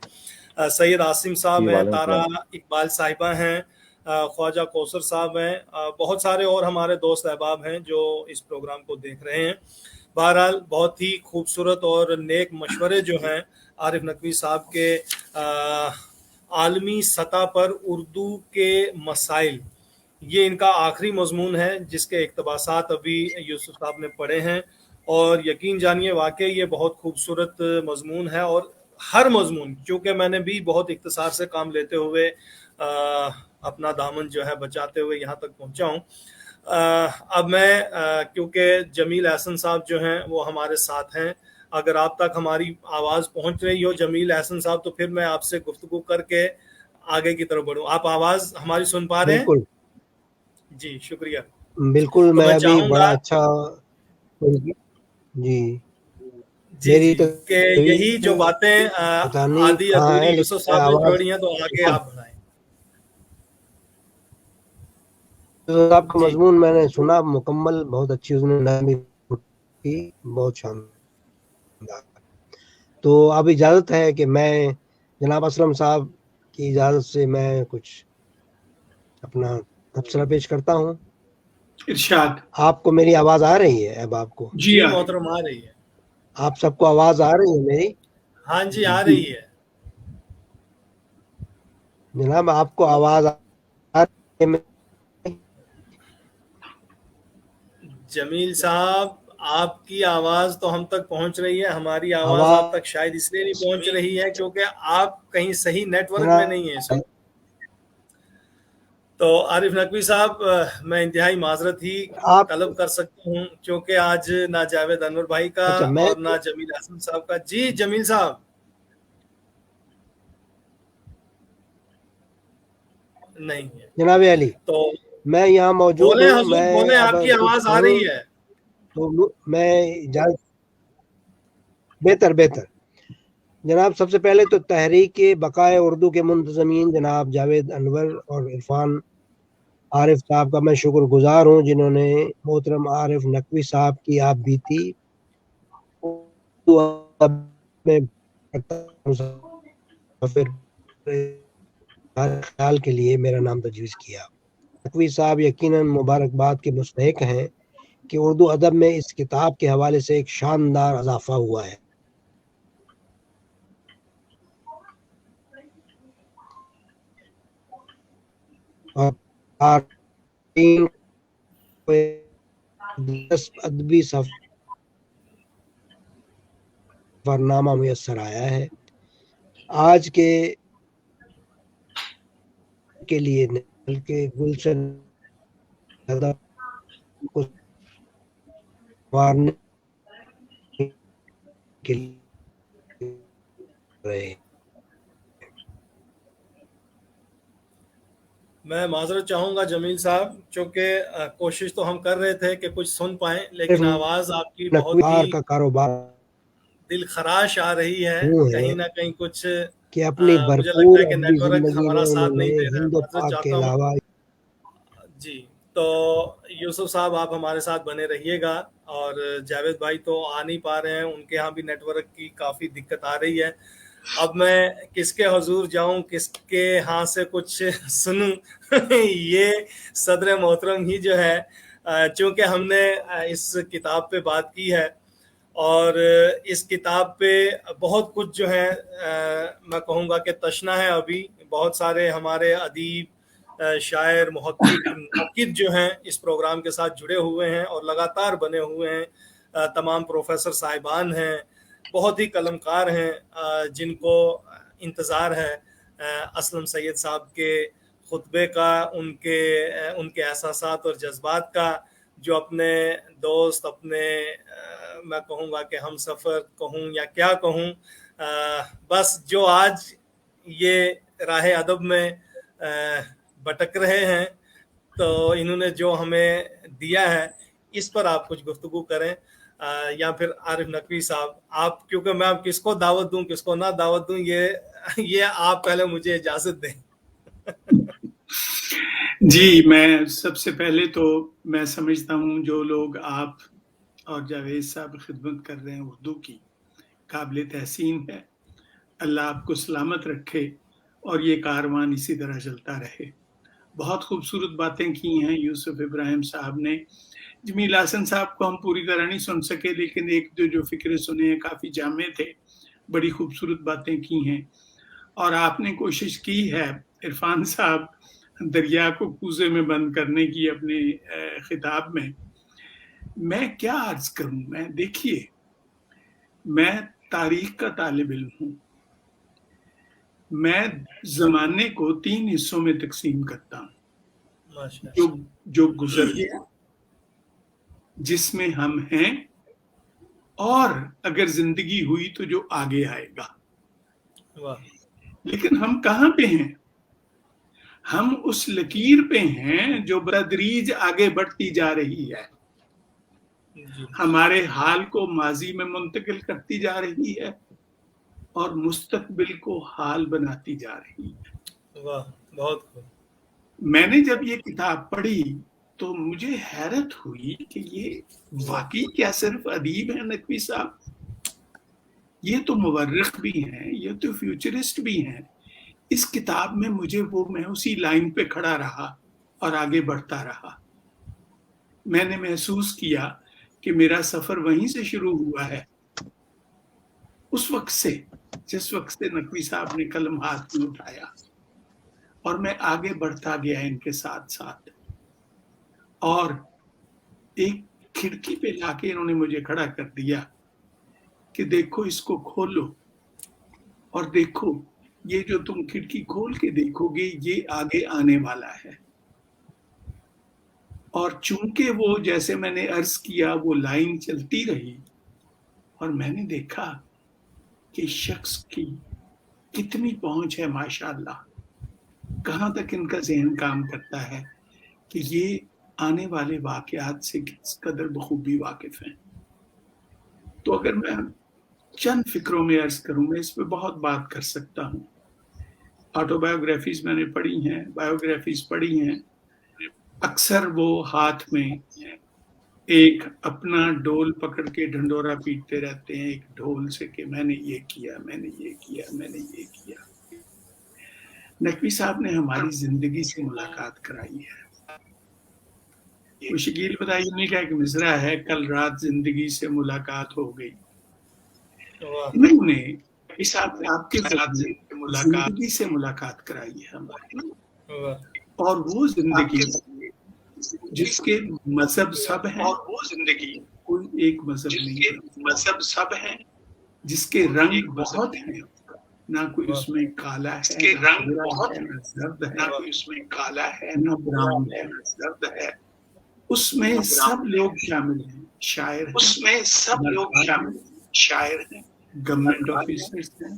سید عاصم صاحب ہیں، تارا اقبال صاحبہ ہیں، خواجہ کوثر صاحب ہیں، بہت سارے اور ہمارے دوست احباب ہیں جو اس پروگرام کو دیکھ رہے ہیں. بہرحال بہت ہی خوبصورت اور نیک مشورے جو ہیں عارف نقوی صاحب کے عالمی سطح پر اردو کے مسائل، یہ ان کا آخری مضمون ہے جس کے اقتباسات ابھی یوسف صاحب نے پڑھے ہیں. اور یقین جانیے واقعی یہ بہت خوبصورت مضمون ہے. اور ہر مضمون، چونکہ میں نے بھی بہت اختصار سے کام لیتے ہوئے اپنا دامن جو ہے بچاتے ہوئے یہاں تک پہنچا ہوں. اب میں کیونکہ جمیل احسن صاحب جو ہیں وہ ہمارے ساتھ ہیں, اگر آپ تک ہماری آواز پہنچ رہی ہو جمیل احسن صاحب, تو پھر میں آپ سے گفتگو کر کے آگے کی طرف بڑھوں. آپ آواز ہماری سن پا رہے ہیں؟
بالکل
جی شکریہ.
بالکل,
تو
میں ابھی
چاہوں
بڑا
گا
اچھا جی
جی
میری
جی کہ یہی جو باتیں
پتہ نہیں
آدھی
کہاں
ادھوری
ہے,
یوسف
لیکن
صاحب نے
آواز
چھوڑی ہیں تو آگے آپ بڑھائیں.
آپ کا
جی
مضمون میں نے سنا مکمل, بہت اچھی اس نے نرمی کی, بہت شاندار. تو اب اجازت ہے کہ میں جناب اسلم صاحب کی اجازت سے میں کچھ اپنا تبصرہ پیش کرتا ہوں.
ارشاد.
آپ کو میری آواز آ رہی ہے؟ اب آپ کو
جی محترم آ رہی ہے.
آپ سب کو آواز آ رہی ہے میری؟
ہاں جی آ رہی ہے
جناب آپ کو آواز آ رہی ہے؟
جمیل صاحب آپ کی آواز تو ہم تک پہنچ رہی ہے, ہماری آواز آپ تک شاید اس لیے نہیں پہنچ رہی ہے کیونکہ آپ کہیں صحیح نیٹ ورک میں نہیں ہیں اس وقت. تو عارف نقوی صاحب میں انتہائی معذرت ہی طلب کر سکتا ہوں کیونکہ آج نہ جاوید انور بھائی کا اور نہ جمیل احسن صاحب کا. جی جمیل صاحب نہیں ہے
جناب علی,
تو
میں یہاں موجود
بولیں
ہوں.
حضور
میں
بولیں, آپ کی
اگر کچھ
آواز آ
کہوں
رہی ہے.
تو میں بہتر جناب. سب سے پہلے تو تحریک بقائے اردو کے منتظمین جناب جاوید انور اور عرفان عارف صاحب کا میں شکر گزار ہوں, جنہوں نے محترم عارف نقوی صاحب کی آپ بیتی خیال کے لیے میرا نام تجویز کیا. نقوی صاحب یقیناً مبارکباد کے مستحق ہیں کہ اردو ادب میں اس کتاب کے حوالے سے ایک شاندار اضافہ ہوا ہے. اور ادبی سفرنامہ میسر آیا ہے. آج کے لیے کے گلشن کو سنوارنے کے لیے رہے.
میں معذرت چاہوں گا جمیل صاحب, چونکہ کوشش تو ہم کر رہے تھے کہ کچھ سن پائیں, لیکن آواز آپ کی بہت ہی
کا کاروبار
دل خراش آ رہی ہے, کہیں نہ کہیں کچھ
کہ اپنی
مجھے لگتا
بھرپور
ہے کہ
ابدی
نیٹ ورک
زندگی
ہمارا
میں
ساتھ
انہوں
نہیں
نے
دے رہا ہے.
ہند و
معذرت
پاک کے
چاہتا ہوں.
علاوہ
جی تو یوسف صاحب آپ ہمارے ساتھ بنے رہیے گا, اور جاوید بھائی تو آ نہیں پا رہے ہیں, ان کے ہاں بھی نیٹ ورک کی کافی دقت آ رہی ہے. اب میں کس کے حضور جاؤں, کس کے ہاں سے کچھ سنوں یہ صدر محترم ہی جو ہے, چونکہ ہم نے اس کتاب پہ بات کی ہے اور اس کتاب پہ بہت کچھ جو ہے میں کہوں گا کہ تشنا ہے. ابھی بہت سارے ہمارے ادیب, شاعر, محقق, منقد جو ہیں اس پروگرام کے ساتھ جڑے ہوئے ہیں اور لگاتار بنے ہوئے ہیں. تمام پروفیسر صاحبان ہیں, بہت ہی قلمکار ہیں, جن کو انتظار ہے اسلم سید صاحب کے خطبے کا, ان کے احساسات اور جذبات کا, جو اپنے دوست, اپنے میں کہوں گا کہ ہم سفر کہوں یا کیا کہوں, بس جو آج یہ راہ ادب میں بھٹک رہے ہیں, تو انہوں نے جو ہمیں دیا ہے اس پر آپ کچھ گفتگو کریں, یا پھر عارف نقوی صاحب آپ, کیونکہ میں اب کس کو دعوت دوں کس کو نہ دعوت دوں, یہ آپ پہلے مجھے اجازت دیں.
جی میں سب سے پہلے تو میں سمجھتا ہوں جو لوگ آپ اور جاوید صاحب خدمت کر رہے ہیں اردو کی, قابل تحسین ہے. اللہ آپ کو سلامت رکھے اور یہ کاروان اسی طرح چلتا رہے. بہت خوبصورت باتیں کی ہیں یوسف ابراہیم صاحب نے. جمیل احسن صاحب کو ہم پوری طرح نہیں سن سکے, لیکن ایک جو فکرے سنے ہیں کافی جامع تھے, بڑی خوبصورت باتیں کی ہیں. اور آپ نے کوشش کی ہے عرفان صاحب دریا کو کوزے میں بند کرنے کی اپنے خطاب میں. میں کیا عرض کروں, میں دیکھیے میں تاریخ کا طالب علم ہوں, میں زمانے کو 3 حصوں میں تقسیم کرتا ہوں.
ماشاءاللہ.
جو گزر گیا، جس میں ہم ہیں، اور اگر زندگی ہوئی تو جو آگے آئے گا.
واہ.
لیکن ہم کہاں پہ ہیں؟ ہم اس لکیر پہ ہیں جو بتدریج آگے بڑھتی جا رہی ہے،
جی.
ہمارے حال کو ماضی میں منتقل کرتی جا رہی ہے اور مستقبل کو حال بناتی جا رہی ہے.
واہ، بہت خوب.
میں نے جب یہ کتاب پڑھی تو مجھے حیرت ہوئی کہ یہ واقعی کیا صرف ادیب ہیں نقوی صاحب؟ یہ تو مورخ بھی ہیں، یہ تو فیوچرسٹ بھی ہیں. اس کتاب میں میں اسی لائن پہ کھڑا رہا اور آگے بڑھتا رہا. میں نے محسوس کیا کہ میرا سفر وہیں سے شروع ہوا ہے، اس وقت سے جس وقت سے نقوی صاحب نے قلم ہاتھ میں اٹھایا، اور میں آگے بڑھتا گیا ان کے ساتھ ساتھ. اور ایک کھڑکی پہ لا کے انہوں نے مجھے کھڑا کر دیا کہ دیکھو اس کو کھولو، اور دیکھو یہ جو تم کھڑکی کھول کے دیکھو گے یہ آگے آنے والا ہے. اور چونکہ وہ جیسے میں نے عرض کیا وہ لائن چلتی رہی، اور میں نے دیکھا کہ شخص کی کتنی پہنچ ہے ماشاءاللہ، کہاں تک ان کا ذہن کام کرتا ہے کہ یہ آنے والے واقعات سے کس قدر بخوبی واقف ہیں. تو اگر میں چند فکروں میں عرض کروں، میں اس پہ بہت بات کر سکتا ہوں. آٹو بایوگرافیز میں نے پڑھی ہیں، بایوگرافیز پڑھی ہیں. اکثر وہ ہاتھ میں ایک اپنا ڈول پکڑ کے ڈھنڈورا پیٹتے رہتے ہیں ایک ڈھول سے کہ میں نے یہ کیا، میں نے یہ کیا، میں نے یہ کیا. نقوی صاحب نے ہماری زندگی سے ملاقات کرائی ہے. وہ شکیل بتائیے نہیں کہا کہ مصرع ہے کل رات زندگی سے ملاقات ہو گئی. انہوں نے آپ کے زندگی سے ملاقات کرائی ہے ہماری، اور وہ زندگی جس کے مذہب سب ہیں، اور وہ زندگی کوئی ایک مذہب نہیں، مذہب سب ہیں، جس کے رنگ بہت ہیں، نہ کوئی اس میں کالا ہے، اس کے رنگ بہت نہ زرد ہے، نہ کوئی اس میں کالا ہے نہ براؤن ہے نہ زرد ہے. اس میں سب لوگ شامل ہیں، شاعر ہیں، اس میں سب لوگ شامل ہیں، شاعر ہیں، گورنمنٹ آفیسرز ہیں،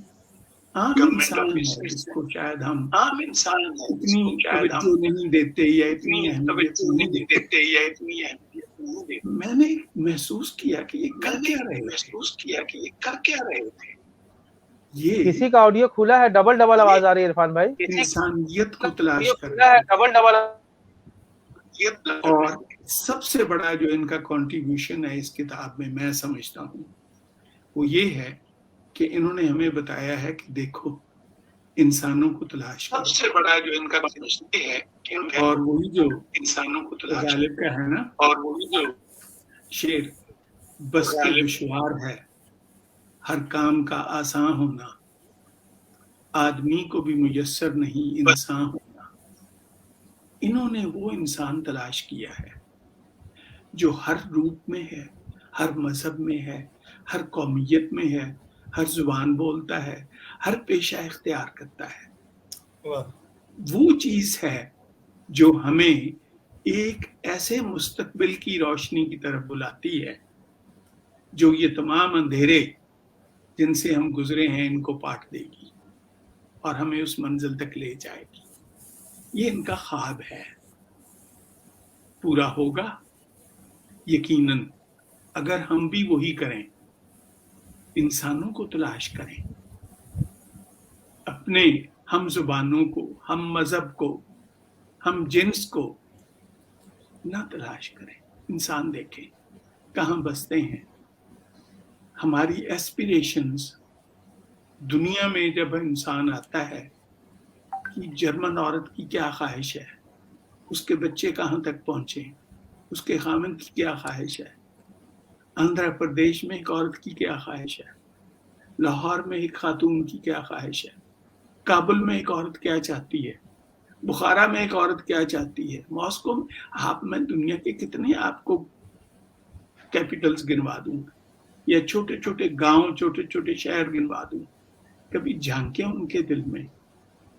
عام انسان ہیں جس کو شاید ہم عام انسان اتنی توجہ نہیں دیتے یا اتنی اہمیت نہیں دیتے یا اتنی اہمیت نہیں دیتے. میں نے محسوس کیا کہ یہ کر کیا رہے تھے. یہ
کسی کا آڈیو کھلا ہے، ڈبل ڈبل آواز آ رہی ہے عرفان بھائی.
انسانیت کو تلاش کر رہے ہیں، ڈبل ڈبل. اور سب سے بڑا جو ان کا کنٹریبیوشن ہے اس کتاب میں سمجھتا ہوں وہ یہ ہے کہ انہوں نے ہمیں بتایا ہے کہ دیکھو انسانوں کو تلاش کرو. سب سے بڑا جو ان کا ہے اور وہی جو انسانوں کو تلاش غالب کا ہے نا، اور وہی جو شعر بس کے دشوار ہے ہر کام کا آسان ہونا، آدمی کو بھی میسر نہیں انسان ہونا. انہوں نے وہ انسان تلاش کیا ہے جو ہر روپ میں ہے، ہر مذہب میں ہے، ہر قومیت میں ہے، ہر زبان بولتا ہے، ہر پیشہ اختیار کرتا ہے. وہ چیز ہے جو ہمیں ایک ایسے مستقبل کی روشنی کی طرف بلاتی ہے جو یہ تمام اندھیرے جن سے ہم گزرے ہیں ان کو پاٹ دے گی اور ہمیں اس منزل تک لے جائے گی. یہ ان کا خواب ہے، پورا ہوگا یقیناً اگر ہم بھی وہی کریں، انسانوں کو تلاش کریں، اپنے ہم زبانوں کو، ہم مذہب کو، ہم جنس کو نہ تلاش کریں. انسان دیکھیں کہاں بستے ہیں. ہماری ایسپیریشنز دنیا میں جب انسان آتا ہے کہ جرمن عورت کی کیا خواہش ہے، اس کے بچے کہاں تک پہنچے، اس کے خامند کی کیا خواہش ہے، آندھرا پردیش میں ایک عورت کی کیا خواہش ہے، لاہور میں ایک خاتون کی کیا خواہش ہے، کابل میں ایک عورت کیا چاہتی ہے، بخارا میں ایک عورت کیا چاہتی ہے، ماسکو میں. میں دنیا کے کتنے آپ کو کیپٹلز گنوا دوں یا چھوٹے چھوٹے گاؤں، چھوٹے چھوٹے شہر گنوا دوں. کبھی جھانکیں ان کے دل میں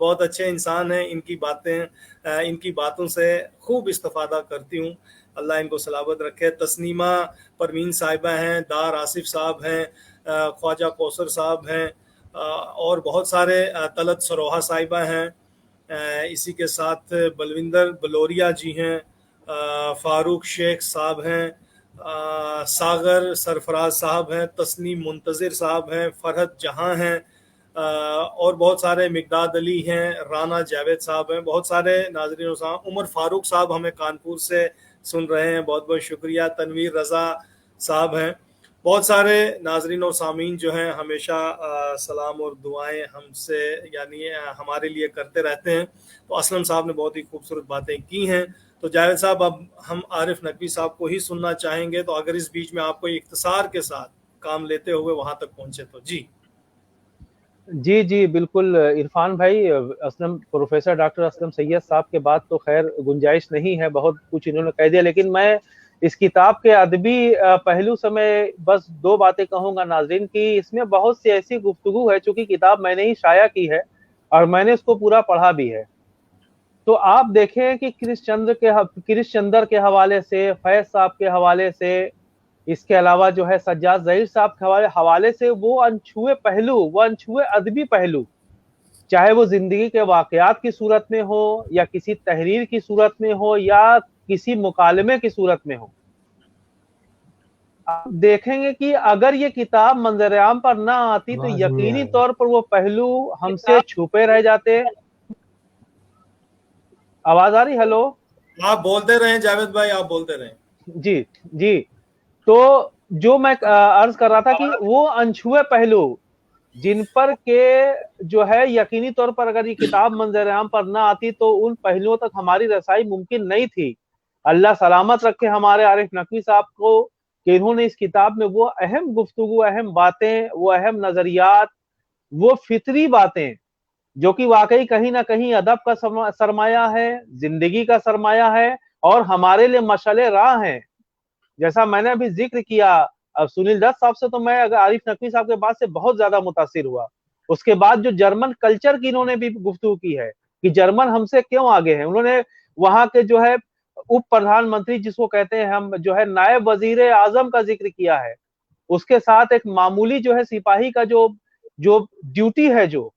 بہت اچھے انسان ہیں، ان کی باتوں سے خوب استفادہ کرتی ہوں. اللہ ان کو سلامت رکھے. تسنیمہ پروین صاحبہ ہیں، دار آصف صاحب ہیں، خواجہ کوثر صاحب ہیں، اور بہت سارے، طلعت سروہا صاحبہ ہیں، اسی کے ساتھ بلوندر بلوریا جی ہیں، فاروق شیخ صاحب ہیں، ساغر سرفراز صاحب ہیں، تسنیم منتظر صاحب ہیں، فرحت جہاں ہیں، اور بہت سارے، مقداد علی ہیں، رانا جاوید صاحب ہیں، بہت سارے ناظرین و سامعین. عمر فاروق صاحب ہمیں کانپور سے سن رہے ہیں، بہت بہت شکریہ. تنویر رضا صاحب ہیں. بہت سارے ناظرین اور سامعین جو ہیں ہمیشہ سلام اور دعائیں ہم سے یعنی ہمارے لیے کرتے رہتے ہیں. تو اسلم صاحب نے بہت ہی خوبصورت باتیں کی ہیں. تو جاوید صاحب اب ہم عارف نقوی صاحب کو ہی سننا چاہیں گے، تو اگر اس بیچ میں آپ کو اختصار کے ساتھ کام لیتے ہوئے وہاں تک پہنچے تو.
جی بالکل عرفان بھائی، اسلم پروفیسر ڈاکٹر اسلم سید صاحب کے بعد تو خیر گنجائش نہیں ہے، بہت کچھ انہوں نے کہہ دیا، لیکن میں اس کتاب کے ادبی پہلو سے میں بس 2 باتیں کہوں گا ناظرین کی. اس میں بہت سی ایسی گفتگو ہے، چونکہ کتاب میں نے ہی شائع کی ہے اور میں نے اس کو پورا پڑھا بھی ہے. تو آپ دیکھیں کہ کرش چندر کے حوالے سے، فیض صاحب کے حوالے سے، اس کے علاوہ جو ہے سجاد ظہیر صاحب کے حوالے سے وہ انچھوئے پہلو، وہ انچھوئے ادبی پہلو، چاہے وہ زندگی کے واقعات کی صورت میں ہو یا کسی تحریر کی صورت میں ہو یا کسی مکالمے کی صورت میں ہو، آپ دیکھیں گے کہ اگر یہ کتاب منظر عام پر نہ آتی تو یقینی طور پر وہ پہلو ہم سے چھپے رہ جاتے. آواز آ رہی؟ ہلو،
آپ بولتے رہیں جاوید بھائی، آپ بولتے رہیں.
جی. تو جو میں عرض کر رہا تھا کہ وہ انچھوئے پہلو جن پر کہ جو ہے یقینی طور پر اگر یہ کتاب منظر عام پر نہ آتی تو ان پہلوؤں تک ہماری رسائی ممکن نہیں تھی. اللہ سلامت رکھے ہمارے عارف نقوی صاحب کو کہ انہوں نے اس کتاب میں وہ اہم گفتگو، اہم باتیں، وہ اہم نظریات، وہ فطری باتیں جو کہ واقعی کہیں نہ کہیں ادب کا سرمایہ ہے، زندگی کا سرمایہ ہے اور ہمارے لیے مشعل راہ ہیں. جیسا میں نے ابھی ذکر کیا سنیل دت صاحب سے، تو میں اگر عارف نقوی صاحب کے بات سے بہت زیادہ متاثر ہوا. اس کے بعد جو جرمن کلچر کی انہوں نے بھی گفتگو کی ہے کہ جرمن ہم سے کیوں آگے ہیں. انہوں نے وہاں کے جو ہے اپ پردھان منتری جس کو کہتے ہیں ہم، جو ہے نائب وزیر اعظم کا ذکر کیا ہے. اس کے ساتھ ایک معمولی جو ہے سپاہی کا جو ڈیوٹی ہے، جو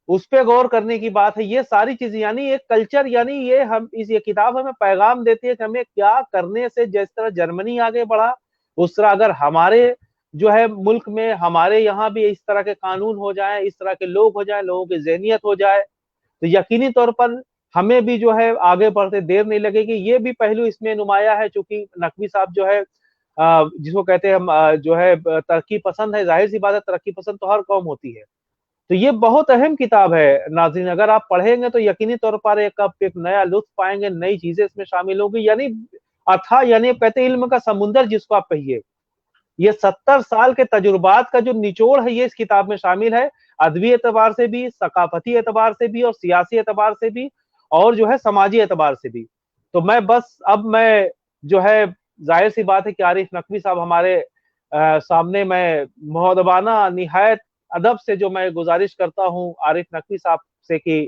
اس پہ غور کرنے کی بات ہے. یہ ساری چیزیں یعنی ایک کلچر، یعنی یہ کتاب ہمیں پیغام دیتی ہے کہ ہمیں کیا کرنے سے، جس طرح جرمنی آگے بڑھا اس طرح اگر ہمارے جو ہے ملک میں، ہمارے یہاں بھی اس طرح کے قانون ہو جائیں، اس طرح کے لوگ ہو جائیں، لوگوں کی ذہنیت ہو جائے تو یقینی طور پر ہمیں بھی جو ہے آگے بڑھتے دیر نہیں لگے گی. یہ بھی پہلو اس میں نمایاں ہے، چونکہ نقوی صاحب جو ہے جس کو کہتے ہیں ہم جو ہے ترقی پسند ہے. ظاہر سی بات ہے، ترقی پسند تو ہر قوم ہوتی ہے. تو یہ بہت اہم کتاب ہے ناظرین، اگر آپ پڑھیں گے تو یقینی طور پر ایک نیا لطف پائیں گے، نئی چیزیں اس میں شامل ہوگی. یعنی یعنی کہتے ہیں علم کا سمندر جس کو آپ کہیے، یہ 70 سال کے تجربات کا جو نچوڑ ہے یہ اس کتاب میں شامل ہے، ادبی اعتبار سے بھی، ثقافتی اعتبار سے بھی اور سیاسی اعتبار سے بھی اور جو ہے سماجی اعتبار سے بھی. تو میں بس اب میں جو ہے ظاہر سی بات ہے کہ عارف نقوی صاحب ہمارے سامنے، میں مؤدبانہ نہایت ادب سے جو میں گزارش کرتا ہوں عارف نقوی صاحب سے کہ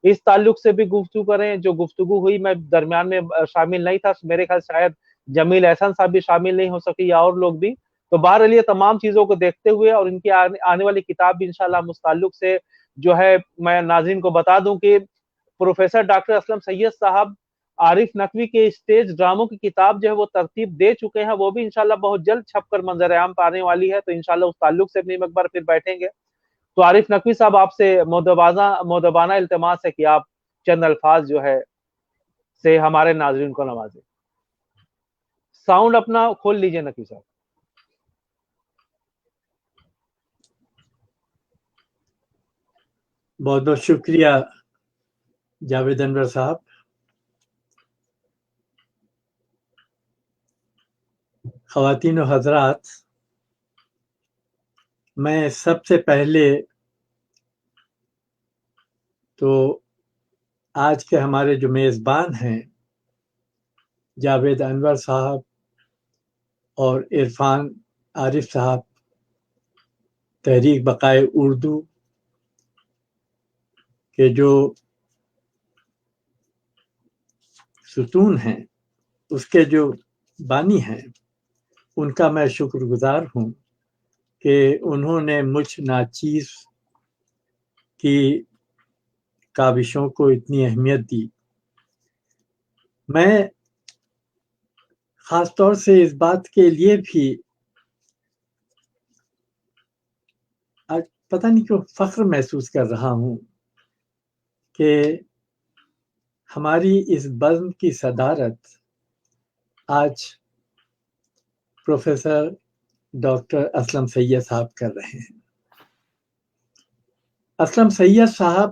اس تعلق سے بھی گفتگو کریں. جو گفتگو ہوئی میں درمیان میں شامل نہیں تھا، میرے خیال شاید جمیل احسن صاحب بھی شامل نہیں ہو سکے یا اور لوگ بھی. تو بہرحال یہ تمام چیزوں کو دیکھتے ہوئے اور ان کی آنے والی کتاب بھی انشاءاللہ اس تعلق سے جو ہے میں ناظرین کو بتا دوں کہ پروفیسر ڈاکٹر اسلم سید صاحب عارف نقوی کے اسٹیج ڈراموں کی کتاب جو ہے وہ ترتیب دے چکے ہیں، وہ بھی انشاءاللہ بہت جلد چھپ کر منظر عام پہ آنے والی ہے. تو انشاءاللہ اس تعلق سے بھی ایک بار پھر بیٹھیں گے. تو عارف نقوی صاحب آپ سے مؤدبانہ التماس ہے کہ آپ چند الفاظ جو ہے سے ہمارے ناظرین کو نوازیں. ساؤنڈ اپنا کھول لیجئے نقوی صاحب.
بہت بہت شکریہ جاوید انور صاحب. خواتین و حضرات، میں سب سے پہلے تو آج کے ہمارے جو میزبان ہیں جاوید انور صاحب اور عرفان عارف صاحب، تحریک بقائے اردو کہ جو ستون ہیں اس کے جو بانی ہیں ان کا میں شکر گزار ہوں کہ انہوں نے مجھ ناچیز کی کاوشوں کو اتنی اہمیت دی. میں خاص طور سے اس بات کے لیے بھی پتہ نہیں کیوں فخر محسوس کر رہا ہوں کہ ہماری اس بزم کی صدارت آج پروفیسر ڈاکٹر اسلم سید صاحب کر رہے ہیں. اسلم سید صاحب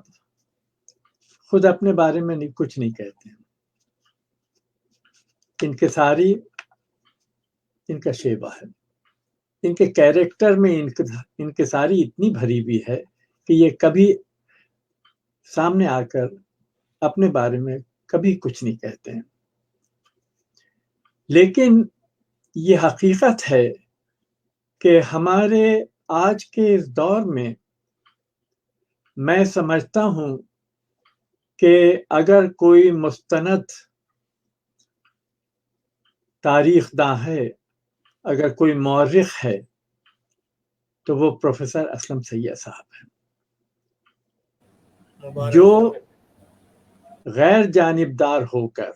خود اپنے بارے میں کچھ نہیں کہتے ہیں. انکساری ان کا شیبہ ہے. ان کے کیریکٹر میں انکساری اتنی بھری ہوئی ہے کہ یہ کبھی سامنے آ کر اپنے بارے میں کبھی کچھ نہیں کہتے ہیں. لیکن یہ حقیقت ہے کہ ہمارے آج کے اس دور میں سمجھتا ہوں کہ اگر کوئی مستند تاریخ داں ہے، اگر کوئی مورخ ہے تو وہ پروفیسر اسلم سید صاحب ہیں، جو غیر جانبدار ہو کر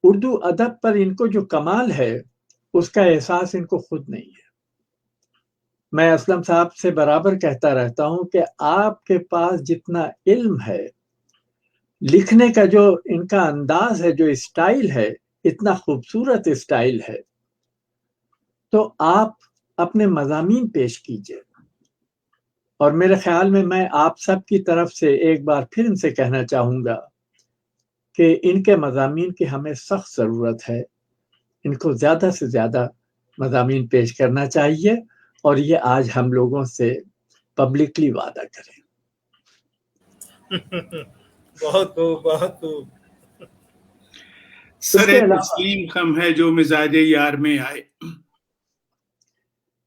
اردو ادب پر ان کو جو کمال ہے اس کا احساس ان کو خود نہیں ہے. میں اسلم صاحب سے برابر کہتا رہتا ہوں کہ آپ کے پاس جتنا علم ہے، لکھنے کا جو ان کا انداز ہے، جو اسٹائل ہے، اتنا خوبصورت اسٹائل ہے، تو آپ اپنے مضامین پیش کیجئے. اور میرے خیال میں آپ سب کی طرف سے ایک بار پھر ان سے کہنا چاہوں گا کہ ان کے مضامین کی ہمیں سخت ضرورت ہے. ان کو زیادہ سے زیادہ مضامین پیش کرنا چاہیے، اور یہ آج ہم لوگوں سے پبلکلی وعدہ کریں.
بہت خوب، بہت خوب.
سر تسلیم خم ہے جو مزاج یار میں آئے.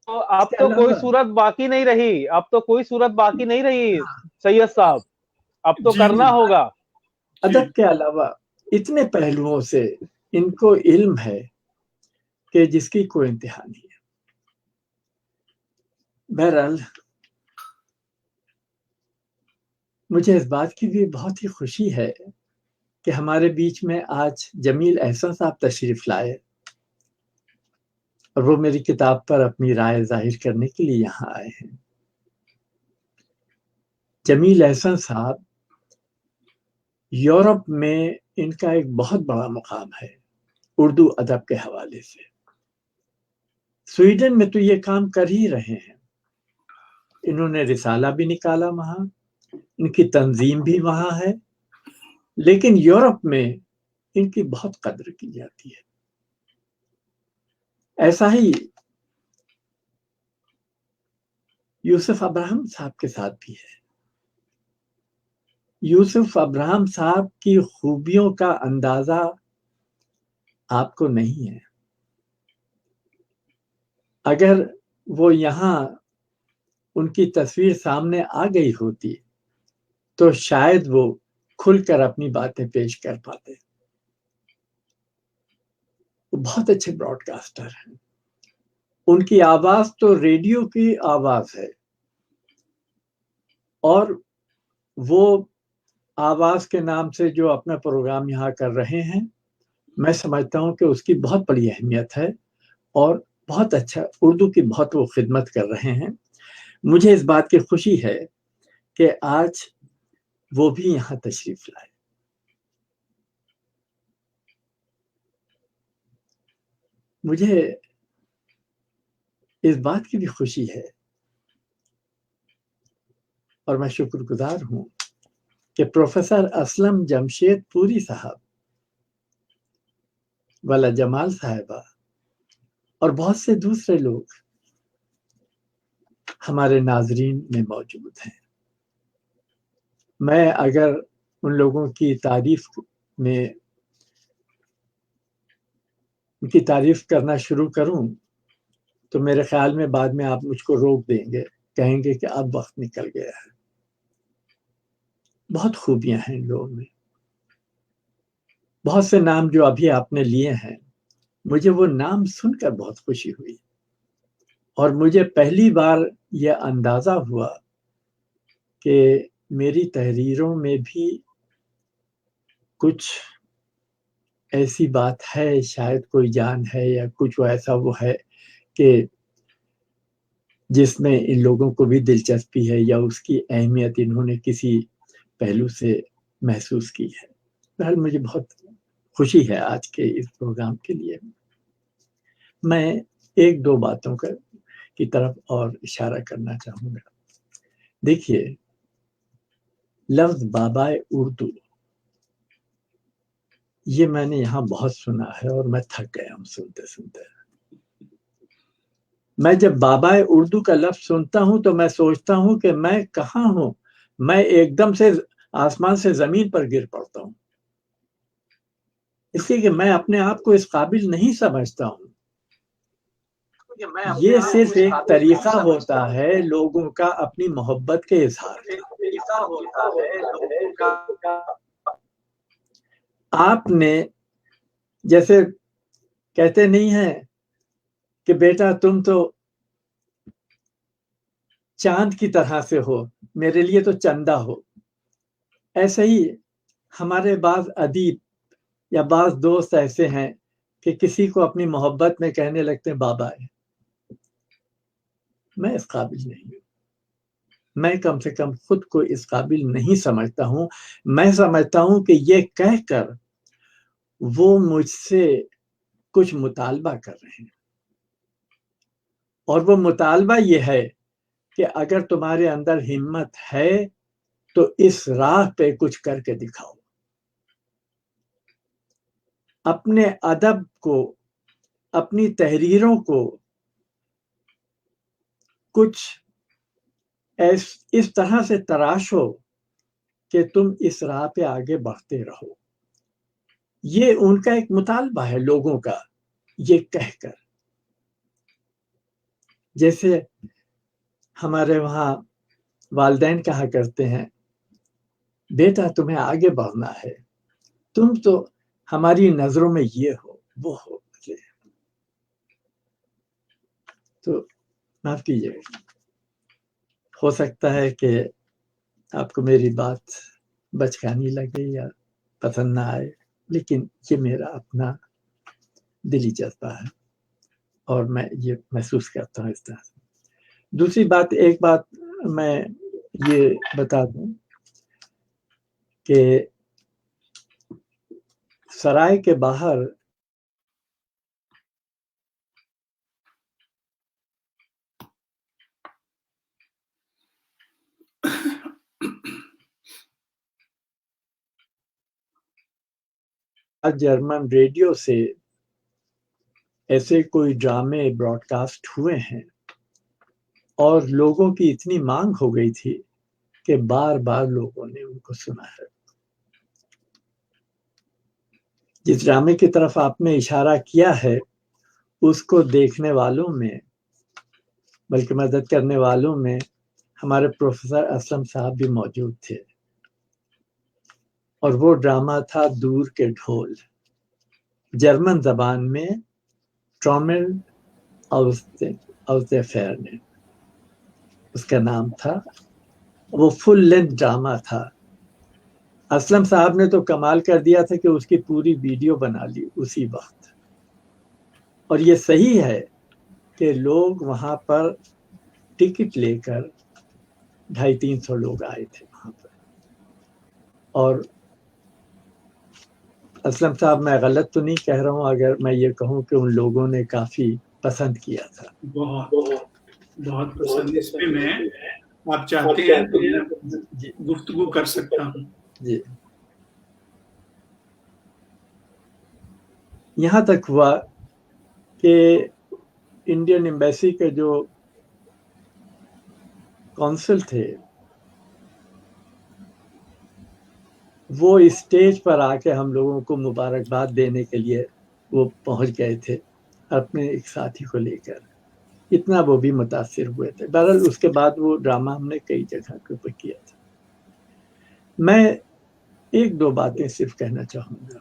تو اب تو کوئی صورت باقی نہیں رہی، اب تو کوئی صورت باقی نہیں رہی سید صاحب، اب تو کرنا ہوگا.
ادب کے علاوہ اتنے پہلوؤں سے ان کو علم ہے کہ جس کی کوئی انتہا نہیں ہے. بہرحال مجھے اس بات کی بھی بہت ہی خوشی ہے کہ ہمارے بیچ میں آج جمیل احسن صاحب تشریف لائے، اور وہ میری کتاب پر اپنی رائے ظاہر کرنے کے لیے یہاں آئے ہیں. جمیل احسن صاحب یورپ میں ان کا ایک بہت بڑا مقام ہے اردو ادب کے حوالے سے. سویڈن میں تو یہ کام کر ہی رہے ہیں. انہوں نے رسالہ بھی نکالا وہاں، ان کی تنظیم بھی وہاں ہے، لیکن یورپ میں ان کی بہت قدر کی جاتی ہے. ایسا ہی یوسف ابراہم صاحب کے ساتھ بھی ہے. یوسف ابراہم صاحب کی خوبیوں کا اندازہ آپ کو نہیں ہے. اگر وہ یہاں ان کی تصویر سامنے آ گئی ہوتی تو شاید وہ کھل کر اپنی باتیں پیش کر پاتے. وہ بہت اچھے براڈ کاسٹر ہیں. ان کی آواز تو ریڈیو کی آواز ہے، اور وہ آواز کے نام سے جو اپنا پروگرام یہاں کر رہے ہیں، میں سمجھتا ہوں کہ اس کی بہت بڑی اہمیت ہے، اور بہت اچھا اردو کی بہت وہ خدمت کر رہے ہیں. مجھے اس بات کی خوشی ہے کہ آج وہ بھی یہاں تشریف لائے. مجھے اس بات کی بھی خوشی ہے اور میں شکر گزار ہوں کہ پروفیسر اسلم جمشید پوری صاحب، والا جمال صاحبہ اور بہت سے دوسرے لوگ ہمارے ناظرین میں موجود ہیں. میں اگر ان لوگوں کی تعریف میں ان کی تعریف کرنا شروع کروں تو میرے خیال میں بعد میں آپ مجھ کو روک دیں گے، کہیں گے کہ اب وقت نکل گیا ہے۔ بہت خوبیاں ہیں ان لوگوں میں، بہت سے نام جو ابھی آپ نے لیے ہیں، مجھے وہ نام سن کر بہت خوشی ہوئی، اور مجھے پہلی بار یہ اندازہ ہوا کہ میری تحریروں میں بھی کچھ ایسی بات ہے، شاید کوئی جان ہے یا کچھ ایسا وہ ہے کہ جس میں ان لوگوں کو بھی دلچسپی ہے یا اس کی اہمیت انہوں نے کسی پہلو سے محسوس کی ہے۔ بہرحال مجھے بہت خوشی ہے آج کے اس پروگرام کے لیے۔ میں ایک دو باتوں کی طرف اور اشارہ کرنا چاہوں گا۔ دیکھیے، لفظ بابائے اردو یہ میں نے یہاں بہت سنا ہے اور میں تھک گیا ہوں سنتے سنتے۔ میں جب بابائے اردو کا لفظ سنتا ہوں تو میں سوچتا ہوں کہ میں کہاں ہوں، میں ایک دم سے آسمان سے زمین پر گر پڑتا ہوں، اس لیے کہ میں اپنے آپ کو اس قابل نہیں سمجھتا ہوں۔ یہ صرف ایک طریقہ ہوتا ہے لوگوں کا اپنی محبت کے اظہار کا۔ آپ نے جیسے کہتے نہیں ہیں کہ بیٹا تم تو چاند کی طرح سے ہو، میرے لیے تو چندہ ہو، ایسے ہی ہمارے بعض ادیب یا بعض دوست ایسے ہیں کہ کسی کو اپنی محبت میں کہنے لگتے ہیں بابا ہے۔ میں اس قابل نہیں ہوں، میں کم سے کم خود کو اس قابل نہیں سمجھتا ہوں۔ میں سمجھتا ہوں کہ یہ کہہ کر وہ مجھ سے کچھ مطالبہ کر رہے ہیں، اور وہ مطالبہ یہ ہے کہ اگر تمہارے اندر ہمت ہے تو اس راہ پہ کچھ کر کے دکھاؤ، اپنے ادب کو، اپنی تحریروں کو کچھ اس طرح سے تراشو کہ تم اس راہ پہ آگے بڑھتے رہو۔ یہ ان کا ایک مطالبہ ہے لوگوں کا، یہ کہہ کر، جیسے ہمارے وہاں والدین کہا کرتے ہیں بیٹا تمہیں آگے بڑھنا ہے، تم تو ہماری نظروں میں یہ ہو وہ ہو۔ تو معاف کیجیے، ہو سکتا ہے کہ آپ کو میری بات بچکانی لگے یا پسند نہ آئے، لیکن یہ میرا اپنا دلی جذبہ ہے اور میں یہ محسوس کرتا ہوں اس طرح سے۔ دوسری بات، ایک بات میں یہ بتا دوں کہ سرائے کے باہر جرمن ریڈیو سے ایسے کوئی ڈرامے براڈ کاسٹ ہوئے ہیں اور لوگوں کی اتنی مانگ ہو گئی تھی کہ بار بار لوگوں نے ان کو سنا ہے۔ جس ڈرامے کی طرف آپ نے اشارہ کیا ہے اس کو دیکھنے والوں میں، بلکہ مدد کرنے والوں میں ہمارے پروفیسر اسلم صاحب بھی موجود تھے، اور وہ ڈرامہ تھا دور کے ڈھول، جرمن زبان میں ٹرامل آؤز فیرنے اس کا نام تھا۔ وہ فل لینتھ ڈرامہ تھا۔ اسلم صاحب نے تو کمال کر دیا تھا کہ اس کی پوری ویڈیو بنا لی اسی وقت، اور یہ صحیح ہے کہ لوگ وہاں پر ٹکٹ لے کر 250-300 لوگ آئے تھے وہاں پر، اور اسلم صاحب میں غلط تو نہیں کہہ رہا ہوں اگر میں یہ کہوں کہ ان لوگوں نے کافی پسند کیا تھا۔
بہت پسند۔ اس پہ میں آپ چاہتے ہیں تو میں گفتگو کر سکتا ہوں۔
جی، یہاں تک ہوا کہ انڈین ایمبیسی کے جو کونسل تھے وہ اسٹیج پر آ کے ہم لوگوں کو مبارکباد دینے کے لیے وہ پہنچ گئے تھے اپنے ایک ساتھی کو لے کر. اتنا وہ بھی متاثر ہوئے تھے. بہرحال اس کے بعد وہ ڈرامہ ہم نے کئی جگہ کے اوپر کیا تھا. میں ایک دو باتیں صرف کہنا چاہوں گا.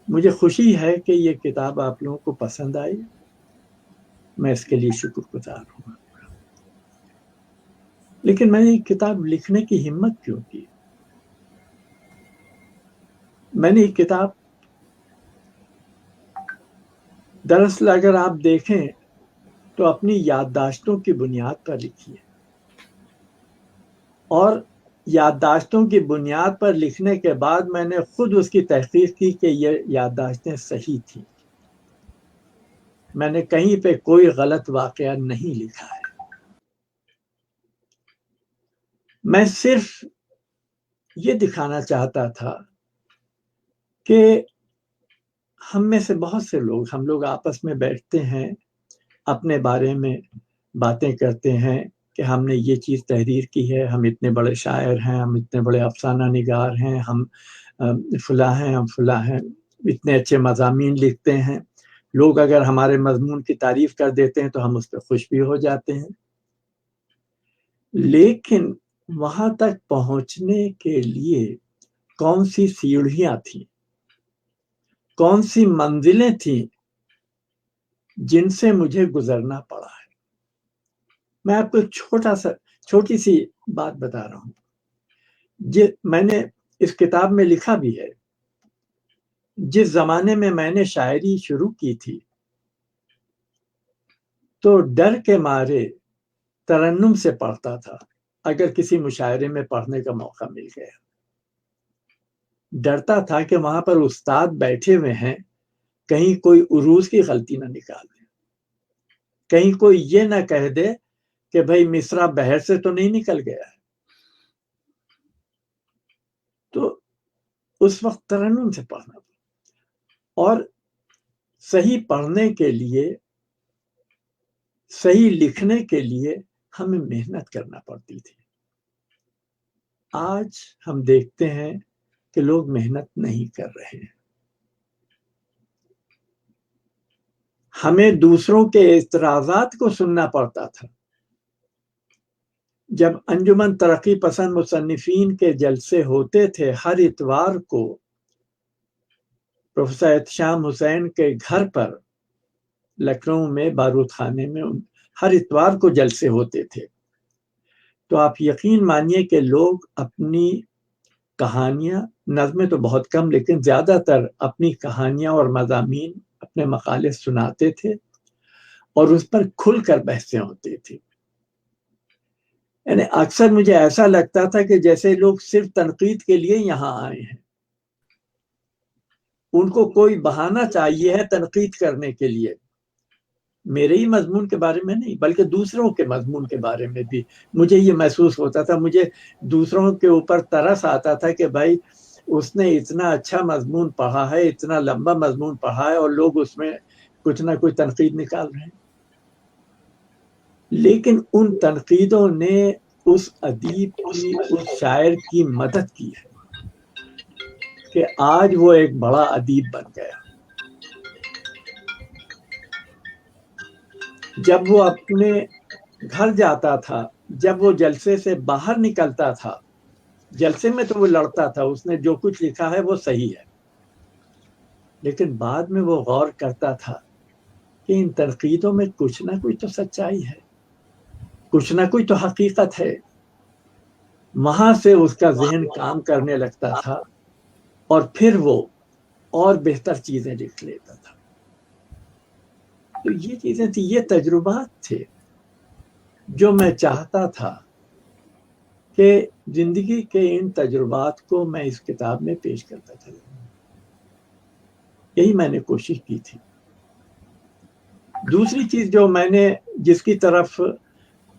مجھے خوشی ہے کہ یہ کتاب آپ لوگوں کو پسند آئی. میں اس کے لیے شکر گزار ہوں. لیکن میں نے یہ کتاب لکھنے کی ہمت کیوں کی؟ میں نے یہ کتاب دراصل اگر آپ دیکھیں تو اپنی یادداشتوں کی بنیاد پر لکھی ہے، اور یادداشتوں کی بنیاد پر لکھنے کے بعد میں نے خود اس کی تحقیق کی کہ یہ یادداشتیں صحیح تھیں. میں نے کہیں پہ کوئی غلط واقعہ نہیں لکھا ہے. میں صرف یہ دکھانا چاہتا تھا کہ ہم میں سے بہت سے لوگ، ہم لوگ آپس میں بیٹھتے ہیں، اپنے بارے میں باتیں کرتے ہیں کہ ہم نے یہ چیز تحریر کی ہے، ہم اتنے بڑے شاعر ہیں، ہم اتنے بڑے افسانہ نگار ہیں، ہم فلاں ہیں، ہم فلاں ہیں، اتنے اچھے مضامین لکھتے ہیں. لوگ اگر ہمارے مضمون کی تعریف کر دیتے ہیں تو ہم اس پہ خوش بھی ہو جاتے ہیں. لیکن وہاں تک پہنچنے کے لیے کون سی سیڑھیاں تھیں، کون سی منزلیں تھیں جن سے مجھے گزرنا پڑا ہے. میں آپ کو چھوٹی سی بات بتا رہا ہوں. میں نے اس کتاب میں لکھا بھی ہے، جس زمانے میں میں نے شاعری شروع کی تھی تو ڈر کے مارے ترنم سے پڑھتا تھا اگر کسی مشاعرے میں پڑھنے کا موقع مل گیا. ڈرتا تھا کہ وہاں پر استاد بیٹھے ہوئے ہیں، کہیں کوئی عروض کی غلطی نہ نکال دے، کہیں کوئی یہ نہ کہہ دے کہ بھائی مصرع بحر سے تو نہیں نکل گیا ہے. تو اس وقت ترنم سے پڑھنا تھا، اور صحیح پڑھنے کے لیے، صحیح لکھنے کے لیے ہمیں محنت کرنا پڑتی تھی. آج ہم دیکھتے ہیں کہ لوگ محنت نہیں کر رہے ہیں. ہمیں دوسروں کے اعتراضات کو سننا پڑتا تھا. جب انجمن ترقی پسند مصنفین کے جلسے ہوتے تھے ہر اتوار کو پروفیسر احتشام حسین کے گھر پر لکھنؤ میں بارود خانے میں ہر اتوار کو جلسے ہوتے تھے، تو آپ یقین مانیے کہ لوگ اپنی کہانیاں، نظمیں تو بہت کم لیکن زیادہ تر اپنی کہانیاں اور مضامین، اپنے مقالے سناتے تھے اور اس پر کھل کر بحثیں ہوتی تھی. یعنی اکثر مجھے ایسا لگتا تھا کہ جیسے لوگ صرف تنقید کے لیے یہاں آئے ہیں، ان کو کوئی بہانہ چاہیے ہے تنقید کرنے کے لیے. میرے ہی مضمون کے بارے میں نہیں بلکہ دوسروں کے مضمون کے بارے میں بھی مجھے یہ محسوس ہوتا تھا. مجھے دوسروں کے اوپر ترس آتا تھا کہ بھائی اس نے اتنا اچھا مضمون پڑھا ہے، اتنا لمبا مضمون پڑھا ہے، اور لوگ اس میں کچھ نہ کچھ تنقید نکال رہے ہیں. لیکن ان تنقیدوں نے اس ادیب کی، اس شاعر کی مدد کی ہے کہ آج وہ ایک بڑا ادیب بن گیا. جب وہ اپنے گھر جاتا تھا، جب وہ جلسے سے باہر نکلتا تھا، جلسے میں تو وہ لڑتا تھا، اس نے جو کچھ لکھا ہے وہ صحیح ہے، لیکن بعد میں وہ غور کرتا تھا کہ ان تنقیدوں میں کچھ نہ کچھ تو سچائی ہے، کچھ نہ کچھ تو حقیقت ہے. وہاں سے اس کا ذہن کام کرنے لگتا تھا اور پھر وہ اور بہتر چیزیں لکھ لیتا تھا. تو یہ چیزیں تھی، یہ تجربات تھے جو میں چاہتا تھا کہ زندگی کے ان تجربات کو میں اس کتاب میں پیش کرتا تھا. یہی میں نے کوشش کی تھی. دوسری چیز جو میں نے، جس کی طرف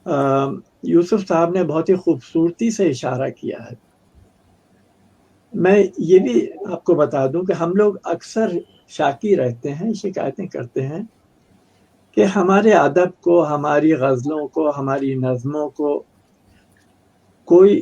یوسف صاحب نے بہت ہی خوبصورتی سے اشارہ کیا ہے، میں یہ بھی آپ کو بتا دوں کہ ہم لوگ اکثر شاکی رہتے ہیں، شکایتیں کرتے ہیں کہ ہمارے ادب کو، ہماری غزلوں کو، ہماری نظموں کو کوئی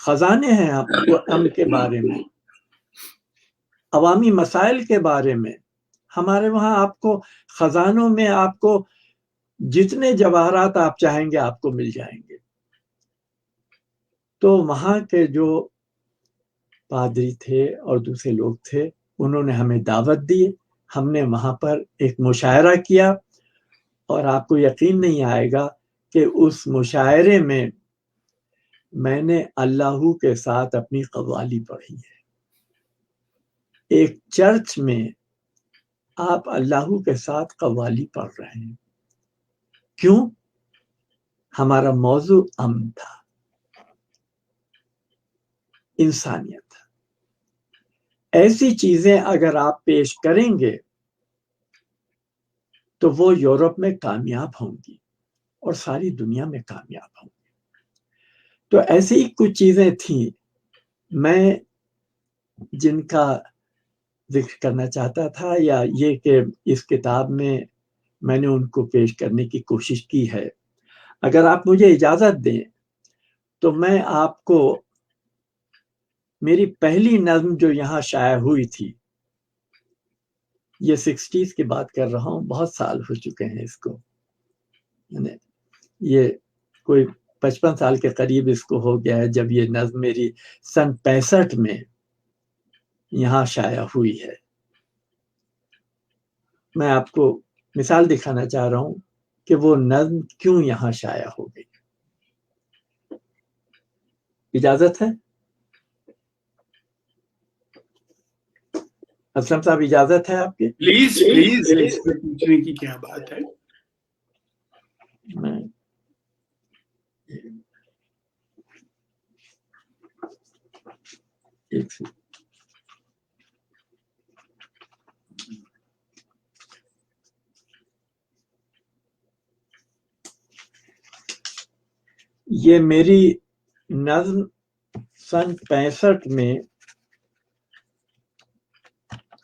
خزانے ہیں امن کے بارے میں، عوامی مسائل کے بارے میں. ہمارے وہاں آپ کو خزانوں میں آپ کو جتنے جواہرات آپ چاہیں گے آپ کو مل جائیں گے. تو وہاں کے جو پادری تھے اور دوسرے لوگ تھے انہوں نے ہمیں دعوت دی. ہم نے وہاں پر ایک مشاعرہ کیا اور آپ کو یقین نہیں آئے گا کہ اس مشاعرے میں میں نے اللہ کے ساتھ اپنی قوالی پڑھی ہے. ایک چرچ میں آپ اللہ کے ساتھ قوالی پڑھ رہے ہیں. کیوں؟ ہمارا موضوع امن تھا، انسانیت. ایسی چیزیں اگر آپ پیش کریں گے تو وہ یورپ میں کامیاب ہوں گی اور ساری دنیا میں کامیاب ہوں گی. تو ایسی ہی کچھ چیزیں تھیں میں جن کا ذکر کرنا چاہتا تھا، یا یہ کہ اس کتاب میں نے ان کو پیش کرنے کی کوشش کی ہے. اگر آپ مجھے اجازت دیں تو میں آپ کو میری پہلی نظم جو یہاں شائع ہوئی تھی، یہ 60s کی بات کر رہا ہوں، بہت سال ہو چکے ہیں اس کو، یہ کوئی 55 سال کے قریب اس کو ہو گیا ہے جب یہ نظم میری سن 65 میں یہاں شائع ہوئی ہے. میں آپ کو مثال دکھانا چاہ رہا ہوں کہ وہ نظم کیوں یہاں شائع ہو گئی. اجازت ہے؟ اسلم صاحب اجازت ہے آپ کی؟
پلیز پلیز، اس میں پوچھنے کی کیا بات ہے.
یہ میری نظم سن 65 میں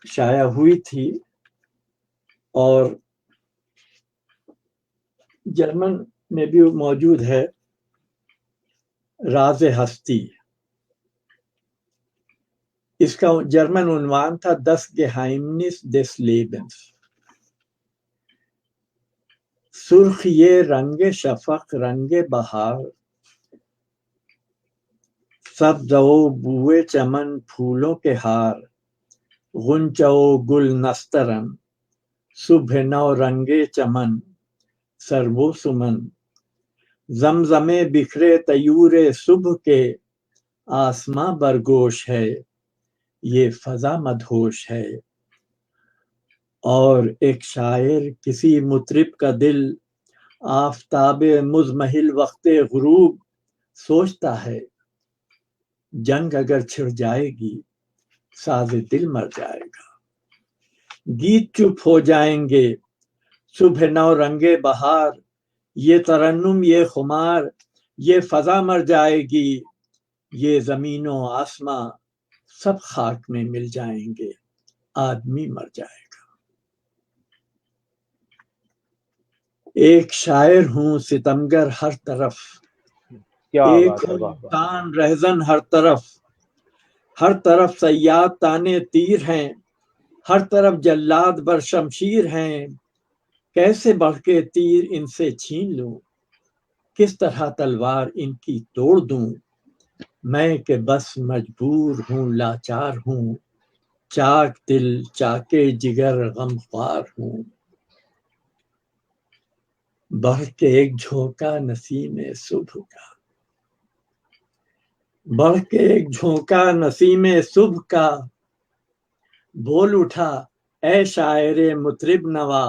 شائع ہوئی تھی اور جرمن میں بھی موجود ہے. راز ہستی اس کا جرمن عنوان تھا. Das Geheimnis des Lebens. سرخ یہ رنگ شفق رنگ بہار، سبز و بوئے چمن پھولوں کے ہار، غنچہ و گل نسترن صبح نو رنگے چمن سرو سمن، زمزمے بکھرے طیور صبح کے آسماں برگوش ہے، یہ فضا مدہوش ہے. اور ایک شاعر کسی مطرب کا دل آفتاب مزمحل وقت غروب سوچتا ہے، جنگ اگر چھڑ جائے گی ساز دل مر جائے گا. گیت چپ ہو جائیں گے صبح نو رنگے بہار، یہ ترنم یہ خمار، یہ فضا مر جائے گی، یہ زمین و آسماں سب خاک میں مل جائیں گے، آدمی مر جائے گا. ایک شاعر ہوں ستمگر ہر طرف، ایک ہوں تان رہزن ہر طرف صیاد تانے تیر ہیں، ہر طرف جلاد بر شمشیر ہیں. کیسے بڑھ کے تیر ان سے چھین لوں، کس طرح تلوار ان کی توڑ دوں. میں کہ بس مجبور ہوں لاچار ہوں، چاک دل چاکے جگر غم خوار ہوں. بڑھ کے ایک جھونکا نسیم صبح کا، بڑھ کے ایک جھونکا نسیم صبح کا، بول اٹھا اے شاعر مطرب نوا،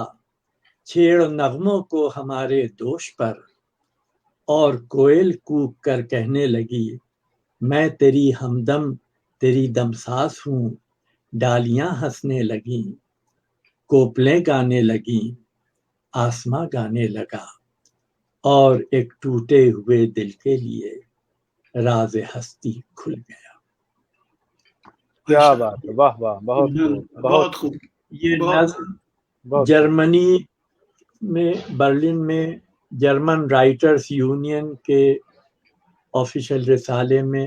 چھیڑ نغموں کو ہمارے دوش پر. اور کوئل کوک کر کہنے لگی، میں تیری ہمدم تیری دمساز ہوں. ڈالیاں ہنسنے لگیں، کوپلیں گانے لگیں، آسماں گانے لگا، اور ایک ٹوٹے ہوئے دل کے لیے راز ہستی کھل گیا.
کیا بات ہے، واہ واہ، بہت خوب.
یہ نظم جرمنی میں برلن میں جرمن رائٹرز یونین کے آفیشیل رسالے میں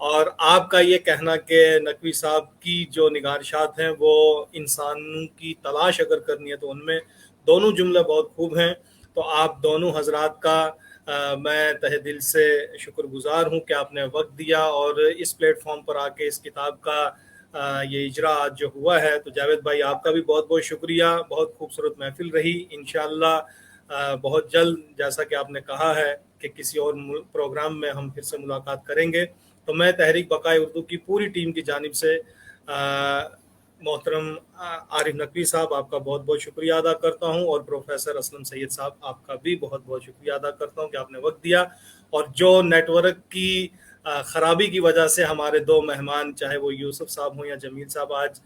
اور آپ کا یہ کہنا کہ نقوی صاحب کی جو نگارشات ہیں وہ انسانوں کی تلاش اگر کرنی ہے تو ان میں دونوں جملے بہت خوب ہیں. تو آپ دونوں حضرات کا میں تہ دل سے شکر گزار ہوں کہ آپ نے وقت دیا اور اس پلیٹ فارم پر آ کے اس کتاب کا یہ اجرا آج جو ہوا ہے. تو جاوید بھائی آپ کا بھی بہت بہت شکریہ. بہت خوبصورت محفل رہی. انشاءاللہ بہت جلد جیسا کہ آپ نے کہا ہے کہ کسی اور پروگرام میں ہم پھر سے ملاقات کریں گے. تو میں تحریک بقائے اردو کی پوری ٹیم کی جانب سے محترم عارف نقوی صاحب آپ کا بہت بہت شکریہ ادا کرتا ہوں اور پروفیسر اسلم سید صاحب آپ کا بھی بہت بہت شکریہ ادا کرتا ہوں کہ آپ نے وقت دیا. اور جو نیٹ ورک کی خرابی کی وجہ سے ہمارے دو مہمان چاہے وہ یوسف صاحب ہوں یا جمیل صاحب آج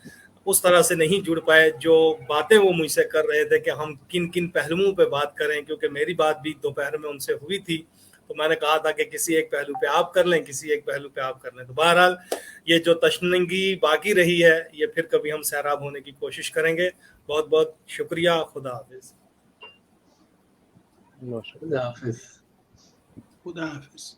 اس طرح سے نہیں جڑ پائے, جو باتیں وہ مجھ سے کر رہے تھے کہ ہم کن کن پہلوؤں پہ بات کریں, کیونکہ میری بات بھی دوپہر میں ان سے ہوئی تھی تو میں نے کہا تھا کہ کسی ایک پہلو پہ آپ کر لیں, کسی ایک پہلو پہ آپ کر لیں. تو بہرحال یہ جو تشنگی باقی رہی ہے یہ پھر کبھی ہم سیراب ہونے کی کوشش کریں گے. بہت بہت شکریہ. خدا حافظ.
خدا حافظ.
خدا حافظ.